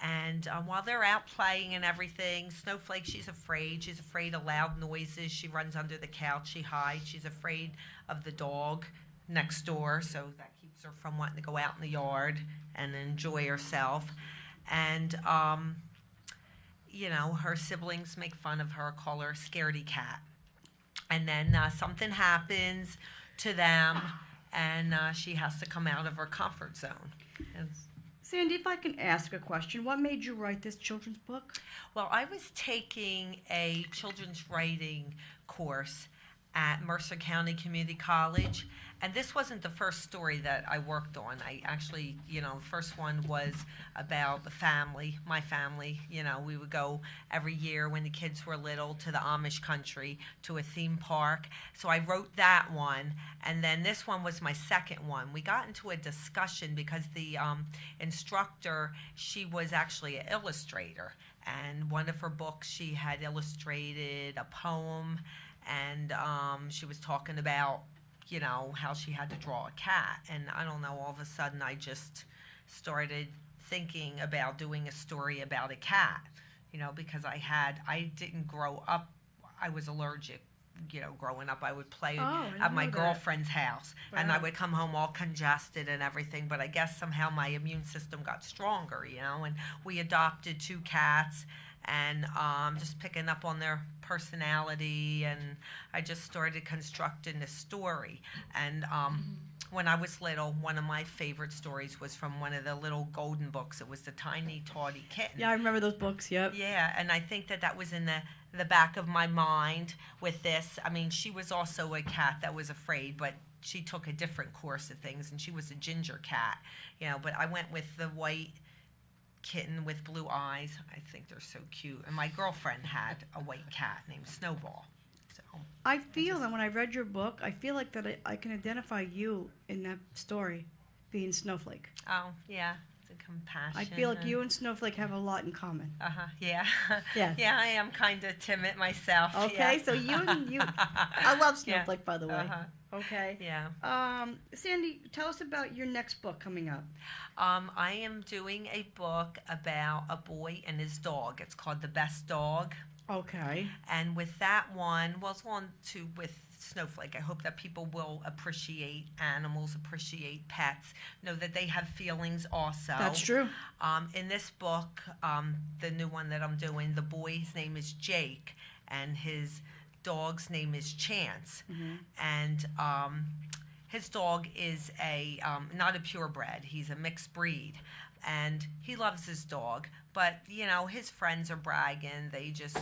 [SPEAKER 1] And while they're out playing and everything, Snowflake, she's afraid. She's afraid of loud noises. She runs under the couch. She hides. She's afraid of the dog next door, so that keeps her from wanting to go out in the yard and enjoy herself. And, her siblings make fun of her, call her a scaredy cat. And then something happens to them, and she has to come out of her comfort zone. And
[SPEAKER 2] Sandy, if I can ask a question, what made you write this children's book?
[SPEAKER 1] Well, I was taking a children's writing course at Mercer County Community College, and this wasn't the first story that I worked on. I actually, the first one was about the family, my family. We would go every year when the kids were little to the Amish country, to a theme park. So I wrote that one, and then this one was my second one. We got into a discussion because the instructor, she was actually an illustrator, and one of her books, she had illustrated a poem, and she was talking about how she had to draw a cat. And I don't know, all of a sudden I just started thinking about doing a story about a cat, because I didn't grow up, I was allergic. Growing up, I would play at my girlfriend's house, and I would come home all congested and everything, but I guess somehow my immune system got stronger, and we adopted 2 cats, and just picking up on their personality, and I just started constructing this story. And when I was little, one of my favorite stories was from one of the little golden books. It was the Tiny Tawdy Kitten.
[SPEAKER 2] Yeah, I remember those books, yep.
[SPEAKER 1] Yeah, and I think that was in the back of my mind with this. I mean, she was also a cat that was afraid, but she took a different course of things, and she was a ginger cat, but I went with the white kitten with blue eyes. I think they're so cute. And my girlfriend had a white cat named Snowball. So
[SPEAKER 2] I feel that when I read your book, I feel like that I can identify you in that story, being Snowflake.
[SPEAKER 1] Oh, yeah. The compassion.
[SPEAKER 2] I feel like you and Snowflake have a lot in common.
[SPEAKER 1] Yeah.
[SPEAKER 2] Yeah.
[SPEAKER 1] Yeah, I am kind of timid myself.
[SPEAKER 2] Okay,
[SPEAKER 1] yeah.
[SPEAKER 2] so you I love Snowflake, by the way. Okay.
[SPEAKER 1] Yeah.
[SPEAKER 2] Sandy, tell us about your next book coming up.
[SPEAKER 1] I am doing a book about a boy and his dog. It's called The Best Dog.
[SPEAKER 2] Okay.
[SPEAKER 1] And with that one, it's on to with Snowflake. I hope that people will appreciate animals, appreciate pets, know that they have feelings also.
[SPEAKER 2] That's true.
[SPEAKER 1] In this book, the new one that I'm doing, the boy's name is Jake, and his dog's name is Chance.
[SPEAKER 2] Mm-hmm.
[SPEAKER 1] And his dog is not a purebred. He's a mixed breed. And he loves his dog, but, his friends are bragging. They just,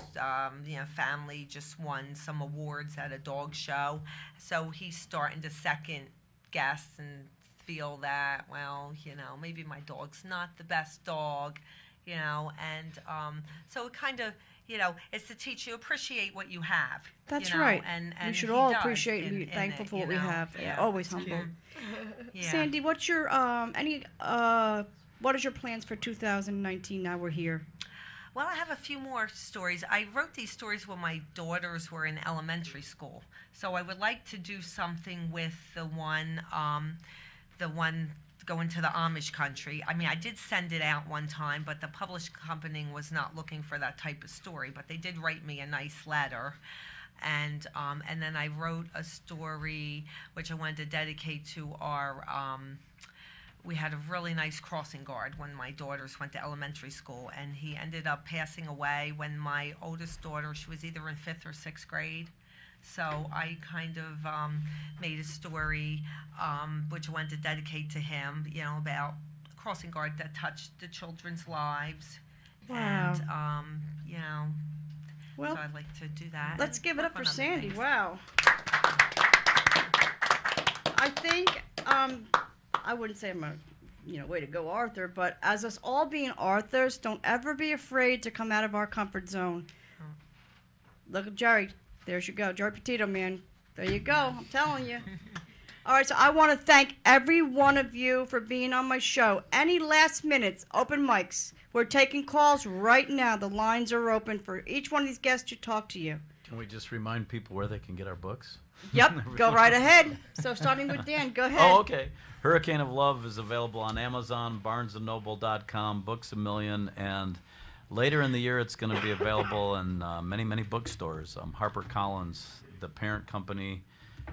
[SPEAKER 1] family just won some awards at a dog show. So he's starting to second guess and feel that, maybe my dog's not the best dog, and so it kind of, it's to teach you appreciate what you have.
[SPEAKER 2] That's
[SPEAKER 1] you know,
[SPEAKER 2] right.
[SPEAKER 1] And
[SPEAKER 2] we should
[SPEAKER 1] he
[SPEAKER 2] all
[SPEAKER 1] does
[SPEAKER 2] appreciate and be thankful for what we have.
[SPEAKER 1] Yeah,
[SPEAKER 2] always humble.
[SPEAKER 1] Yeah.
[SPEAKER 2] Sandy, what's your what is your plans for 2019 now we're here?
[SPEAKER 1] Well, I have a few more stories. I wrote these stories when my daughters were in elementary school. So I would like to do something with the one going to the Amish country. I mean, I did send it out one time, but the publishing company was not looking for that type of story. But they did write me a nice letter. And then I wrote a story which I wanted to dedicate to our we had a really nice crossing guard when my daughters went to elementary school, and he ended up passing away when my oldest daughter, she was either in 5th or 6th grade. So I kind of made a story which I wanted to dedicate to him, about a crossing guard that touched the children's lives.
[SPEAKER 2] Wow.
[SPEAKER 1] And,
[SPEAKER 2] well,
[SPEAKER 1] so I'd like to do that.
[SPEAKER 2] Let's give it up for Sandy.
[SPEAKER 1] Things.
[SPEAKER 2] Wow. I think I wouldn't say I'm a way to go, Arthur, but as us all being Arthurs, don't ever be afraid to come out of our comfort zone.
[SPEAKER 1] Oh.
[SPEAKER 2] Look at Geri. There's you go. Geri Petito, man. There you go. I'm telling you. All right, so I want to thank every one of you for being on my show. Any last minutes, open mics. We're taking calls right now. The lines are open for each one of these guests to talk to you.
[SPEAKER 6] Can we just remind people where they can get our books?
[SPEAKER 2] Yep, go right ahead. So starting with Dan, go ahead.
[SPEAKER 6] Oh, okay. Hurricane of Love is available on Amazon, BarnesandNoble.com, Books A Million, and later in the year it's going to be available in many, many bookstores. HarperCollins, the parent company,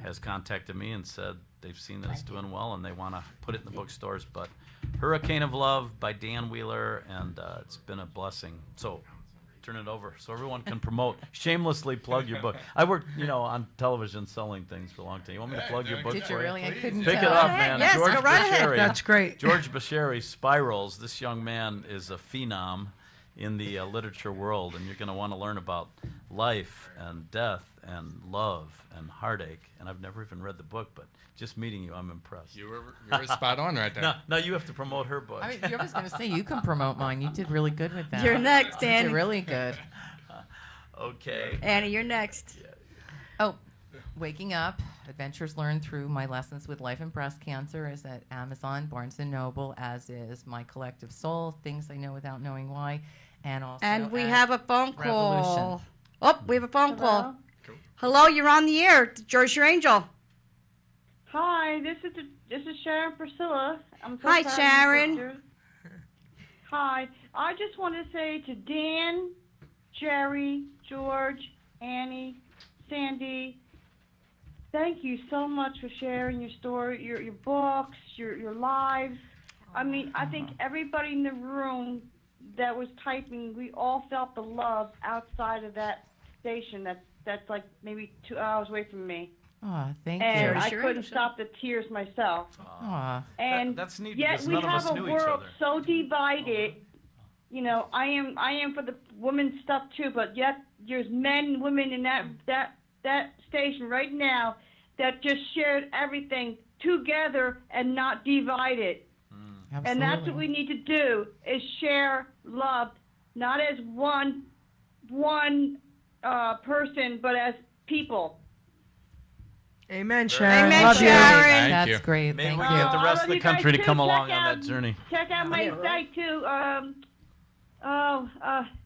[SPEAKER 6] has contacted me and said they've seen that it's doing well and they want to put it in the bookstores. But Hurricane of Love by Dan Wheeler, and it's been a blessing. So turn it over so everyone can promote, shamelessly plug your book. I worked, on television selling things for a long time. You want me to plug your book?
[SPEAKER 4] Did you
[SPEAKER 6] for
[SPEAKER 4] really? I couldn't
[SPEAKER 6] Pick it
[SPEAKER 4] tell.
[SPEAKER 6] up, man.
[SPEAKER 2] Yes,
[SPEAKER 6] George
[SPEAKER 2] go right ahead.
[SPEAKER 6] Buccheri.
[SPEAKER 3] That's great.
[SPEAKER 6] George Buccheri, Spirals. This young man is a phenom in the literature world, and you're going to want to learn about life and death and love and heartache. And I've never even read the book, but just meeting you, I'm impressed.
[SPEAKER 7] You were spot on right there.
[SPEAKER 6] Now you have to promote her book.
[SPEAKER 4] I was going to say, you can promote mine. You did really good with that.
[SPEAKER 2] You're next,
[SPEAKER 4] You
[SPEAKER 2] Annie.
[SPEAKER 4] did really good.
[SPEAKER 6] Okay.
[SPEAKER 2] Annie, you're next.
[SPEAKER 4] Oh, Waking Up, Adventures Learned Through My Lessons with Life and Breast Cancer is at Amazon, Barnes & Noble, as is My Collective Soul, Things I Know Without Knowing Why, and also
[SPEAKER 2] And we
[SPEAKER 4] at
[SPEAKER 2] have a phone call.
[SPEAKER 4] Revolution.
[SPEAKER 2] Oh, we have a phone
[SPEAKER 8] Hello?
[SPEAKER 2] call. Hello, you're on the air. Jersey Your Angel.
[SPEAKER 9] Hi, this is Sharon Priscilla. I'm so
[SPEAKER 2] Hi,
[SPEAKER 9] proud of you,
[SPEAKER 2] Sharon.
[SPEAKER 9] sisters. Hi, I just want to say to Dan, Jerry, George, Annie, Sandy, thank you so much for sharing your story, your books, your lives. I mean, I think everybody in the room that was typing, we all felt the love outside of that station. That's like maybe 2 hours away from me.
[SPEAKER 4] Oh, thank
[SPEAKER 9] And
[SPEAKER 4] you.
[SPEAKER 9] I couldn't stop the tears myself.
[SPEAKER 4] Aw.
[SPEAKER 9] And
[SPEAKER 6] That's neat
[SPEAKER 9] yet
[SPEAKER 6] because
[SPEAKER 9] we
[SPEAKER 6] none of
[SPEAKER 9] have
[SPEAKER 6] us
[SPEAKER 9] a
[SPEAKER 6] knew each
[SPEAKER 9] world
[SPEAKER 6] other.
[SPEAKER 9] so divided. I am for the women's stuff too, but yet there's men and women in that station right now that just shared everything together and not divided. And that's what we need to do, is share love, not as one person, but as people.
[SPEAKER 3] Amen, Sharon.
[SPEAKER 2] Amen,
[SPEAKER 3] Love you.
[SPEAKER 2] Sharon.
[SPEAKER 7] Thank
[SPEAKER 4] That's
[SPEAKER 7] you.
[SPEAKER 4] great.
[SPEAKER 6] Maybe
[SPEAKER 4] Thank
[SPEAKER 6] we
[SPEAKER 4] you.
[SPEAKER 6] can get the
[SPEAKER 9] I
[SPEAKER 6] rest
[SPEAKER 9] love
[SPEAKER 6] of the
[SPEAKER 9] you guys
[SPEAKER 6] country to
[SPEAKER 9] too.
[SPEAKER 6] come along
[SPEAKER 9] Check
[SPEAKER 6] on
[SPEAKER 9] out-
[SPEAKER 6] that journey.
[SPEAKER 9] Check out my site too.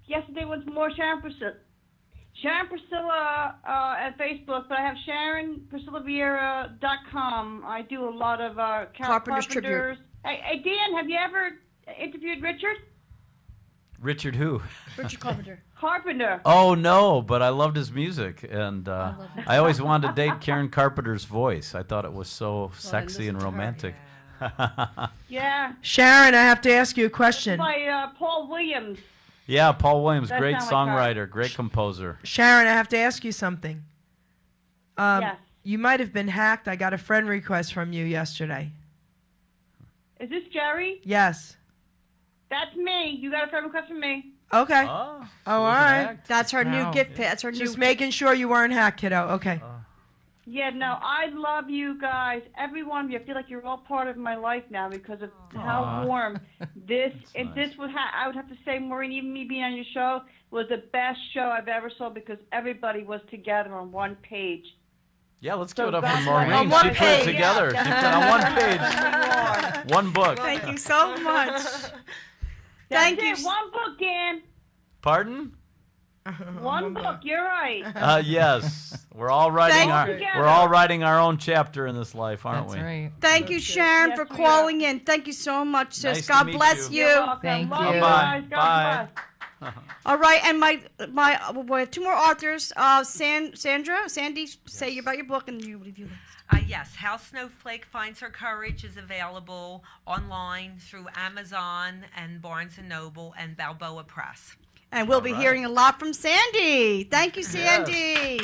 [SPEAKER 9] Yesterday was more Sharon Priscilla at Facebook, but I have SharonPriscillaVieira.com. I do a lot of
[SPEAKER 2] Carpenter's Tribute.
[SPEAKER 9] carpenters. Hey, Dan, have you ever interviewed Richard?
[SPEAKER 6] Richard who?
[SPEAKER 2] Richard Carpenter.
[SPEAKER 9] Carpenter.
[SPEAKER 6] Oh, no, but I loved his music, and I always wanted to date Karen Carpenter's voice. I thought it was so sexy and romantic.
[SPEAKER 9] Yeah.
[SPEAKER 3] Sharon, I have to ask you a question.
[SPEAKER 9] By Paul Williams.
[SPEAKER 6] Yeah, Paul Williams,
[SPEAKER 9] That
[SPEAKER 6] great
[SPEAKER 9] sound like
[SPEAKER 6] songwriter, great composer.
[SPEAKER 3] Sharon, I have to ask you something.
[SPEAKER 9] Yes.
[SPEAKER 3] You might have been hacked. I got a friend request from you yesterday.
[SPEAKER 9] Is this Jerry?
[SPEAKER 3] Yes.
[SPEAKER 9] That's me. You got a friend request from me.
[SPEAKER 3] Okay.
[SPEAKER 6] Oh,
[SPEAKER 3] all right.
[SPEAKER 2] That's her new
[SPEAKER 4] Wow.
[SPEAKER 2] gift. That's her
[SPEAKER 3] Just
[SPEAKER 2] new.
[SPEAKER 3] making sure you weren't hacked, kiddo. Okay.
[SPEAKER 9] Yeah, no, I love you guys. Every one of you. I feel like you're all part of my life now because of how warm this. And
[SPEAKER 6] nice.
[SPEAKER 9] this would I would have to say, Maureen, even me being on your show was the best show I've ever saw because everybody was together on one page.
[SPEAKER 6] Yeah, let's
[SPEAKER 9] So
[SPEAKER 6] give it up for
[SPEAKER 9] that's
[SPEAKER 6] Maureen.
[SPEAKER 9] why-
[SPEAKER 2] On one
[SPEAKER 6] She put
[SPEAKER 2] page.
[SPEAKER 6] it together. She put it on one page. One book.
[SPEAKER 2] Thank you so much.
[SPEAKER 9] That's
[SPEAKER 2] Thank you.
[SPEAKER 9] it. One book, Dan.
[SPEAKER 6] Pardon?
[SPEAKER 9] One book. You're right.
[SPEAKER 6] Yes. We're all writing
[SPEAKER 2] Thank
[SPEAKER 9] you.
[SPEAKER 6] we're all writing our own chapter in this life, aren't
[SPEAKER 4] That's
[SPEAKER 6] we?
[SPEAKER 4] right.
[SPEAKER 2] Thank you, Sharon,
[SPEAKER 9] Yes,
[SPEAKER 2] for
[SPEAKER 9] we
[SPEAKER 2] calling in. Thank you so much, sis.
[SPEAKER 6] Nice to
[SPEAKER 2] God
[SPEAKER 6] meet
[SPEAKER 2] bless
[SPEAKER 6] you.
[SPEAKER 2] you.
[SPEAKER 9] You're welcome.
[SPEAKER 4] Thank
[SPEAKER 9] Love
[SPEAKER 4] you.
[SPEAKER 9] you guys.
[SPEAKER 6] Bye.
[SPEAKER 9] God bless.
[SPEAKER 2] All right, and we have two more authors. Sandra, Sandy, say about your book and you review this.
[SPEAKER 1] Yes, How Snowflake Finds Her Courage is available online through Amazon and Barnes & Noble and Balboa Press.
[SPEAKER 2] And we'll be
[SPEAKER 6] right.
[SPEAKER 2] hearing a lot from Sandy. Thank you, Sandy.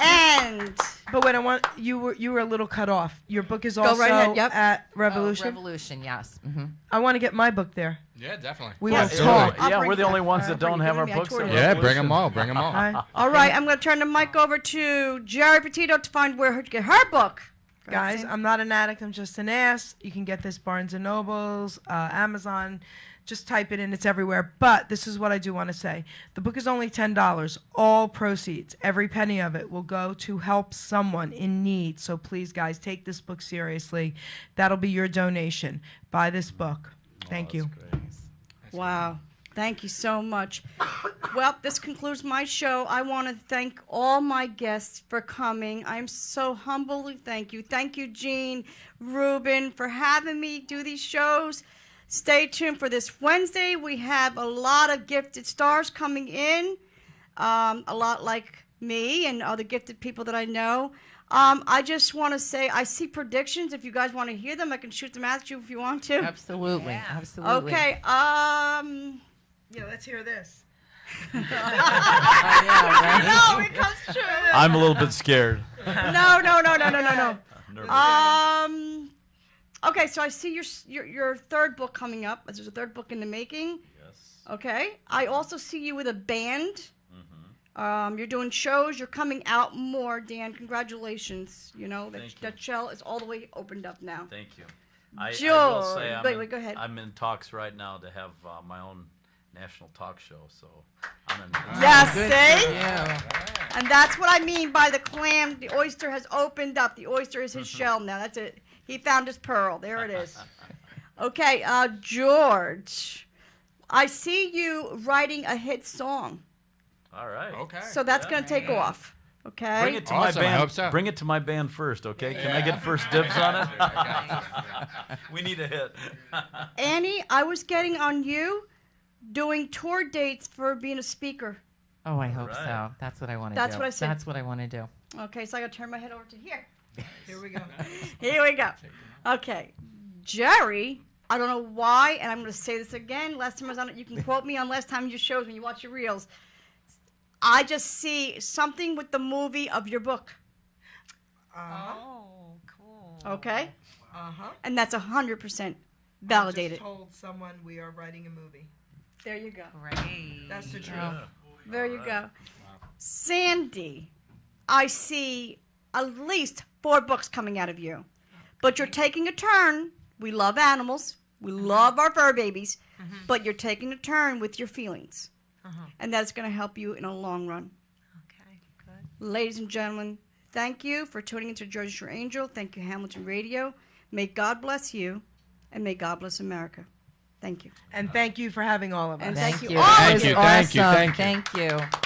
[SPEAKER 2] And
[SPEAKER 3] But wait, you were a little cut off. Your book is
[SPEAKER 2] Go
[SPEAKER 3] also
[SPEAKER 2] right ahead, yep.
[SPEAKER 3] at Revolution.
[SPEAKER 4] Revolution, yes. Mm-hmm.
[SPEAKER 3] I want to get my book there.
[SPEAKER 7] Yeah, definitely.
[SPEAKER 3] We
[SPEAKER 2] Yeah,
[SPEAKER 3] will
[SPEAKER 2] so-
[SPEAKER 3] talk.
[SPEAKER 2] I'll
[SPEAKER 6] Yeah,
[SPEAKER 2] bring
[SPEAKER 6] we're the
[SPEAKER 2] it.
[SPEAKER 6] only ones
[SPEAKER 2] I'll
[SPEAKER 6] that
[SPEAKER 2] bring
[SPEAKER 6] don't
[SPEAKER 2] it.
[SPEAKER 6] have our
[SPEAKER 2] I
[SPEAKER 6] books.
[SPEAKER 2] toured
[SPEAKER 6] at
[SPEAKER 2] it.
[SPEAKER 7] Yeah,
[SPEAKER 6] Revolution.
[SPEAKER 7] bring them all. Bring them all.
[SPEAKER 3] Hi.
[SPEAKER 2] all right, I'm going to turn the mic over to Geri Petito to find where to get her book. Go ahead,
[SPEAKER 3] Guys,
[SPEAKER 2] Sandy.
[SPEAKER 3] I'm not an addict. I'm just an ass. You can get this Barnes & Nobles, Amazon. Just type it in. It's everywhere. But this is what I do want to say. The book is only $10. All proceeds, every penny of it, will go to help someone in need. So please, guys, take this book seriously. That'll be your donation. Buy this book. Thank you.
[SPEAKER 2] Wow. Thank you so much. Well, this concludes my show. I want to thank all my guests for coming. I'm so humbly thank you. Thank you, Jean, Ruben, for having me do these shows. Stay tuned for this Wednesday. We have a lot of gifted stars coming in, a lot like me and other gifted people that I know. I just want to say I see predictions. If you guys want to hear them, I can shoot them at you if you want to.
[SPEAKER 4] Absolutely.
[SPEAKER 1] Yeah.
[SPEAKER 4] Absolutely.
[SPEAKER 2] Okay.
[SPEAKER 3] Yeah, let's hear this.
[SPEAKER 2] No, it comes true.
[SPEAKER 6] I'm a little bit scared.
[SPEAKER 2] No.
[SPEAKER 6] Nervous.
[SPEAKER 2] Okay, so I see your third book coming up. There's a third book in the making.
[SPEAKER 6] Yes.
[SPEAKER 2] Okay. I also see you with a band. You're doing shows. You're coming out more, Dan. Congratulations. You know,
[SPEAKER 6] Thank you.
[SPEAKER 2] that shell is all the way opened up now.
[SPEAKER 6] Thank you. I will
[SPEAKER 2] George.
[SPEAKER 6] say
[SPEAKER 2] Wait, go ahead.
[SPEAKER 6] I'm in talks right now to have my own national talk show. So I'm in.
[SPEAKER 2] Yes,
[SPEAKER 4] Good
[SPEAKER 2] see?
[SPEAKER 4] for you.
[SPEAKER 2] And that's what I mean by the clam. The oyster has opened up. The oyster is his shell now. That's it. He found his pearl. There it is. Okay, George. I see you writing a hit song.
[SPEAKER 6] All right.
[SPEAKER 7] Okay.
[SPEAKER 2] So that's going to take off. Okay?
[SPEAKER 6] Bring it to
[SPEAKER 7] Awesome,
[SPEAKER 6] my
[SPEAKER 7] I
[SPEAKER 6] band.
[SPEAKER 7] hope so.
[SPEAKER 6] Bring it to my band first, okay? Can I get first dibs on it? We need a hit.
[SPEAKER 2] Annie, I was getting on you doing tour dates for being a speaker.
[SPEAKER 4] Oh, I hope
[SPEAKER 6] Right.
[SPEAKER 4] so. That's what I want to do.
[SPEAKER 2] That's what I said.
[SPEAKER 4] That's what I want to do.
[SPEAKER 2] Okay, so I got to turn my head over to here.
[SPEAKER 3] Here we go.
[SPEAKER 2] Here we go. Okay. Jerry, I don't know why, and I'm going to say this again. Last time I was on it, you can quote me on last time your shows when you watch your reels. I just see something with the movie of your book.
[SPEAKER 1] Oh, cool.
[SPEAKER 2] Okay?
[SPEAKER 3] Uh-huh.
[SPEAKER 2] And that's 100%
[SPEAKER 3] I
[SPEAKER 2] validated.
[SPEAKER 3] just told someone we are writing a movie.
[SPEAKER 2] There you go.
[SPEAKER 1] Great.
[SPEAKER 3] That's the truth.
[SPEAKER 2] There you go. Sandy, I see at least 4 books coming out of you. But you're taking a turn. We love animals. We love our fur babies. But you're taking a turn with your feelings. And that's going to help you in a long run.
[SPEAKER 1] Okay, good.
[SPEAKER 2] Ladies and gentlemen, thank you for tuning into Jersey Shore Angel. Thank you, Hamilton Radio. May God bless you, and may God bless America. Thank you.
[SPEAKER 3] And thank you for having all of us.
[SPEAKER 2] And
[SPEAKER 4] Thank
[SPEAKER 2] thank
[SPEAKER 4] you.
[SPEAKER 2] you all.
[SPEAKER 4] That
[SPEAKER 7] Thank
[SPEAKER 4] was
[SPEAKER 7] you,
[SPEAKER 4] awesome.
[SPEAKER 7] thank you.
[SPEAKER 4] Thank you.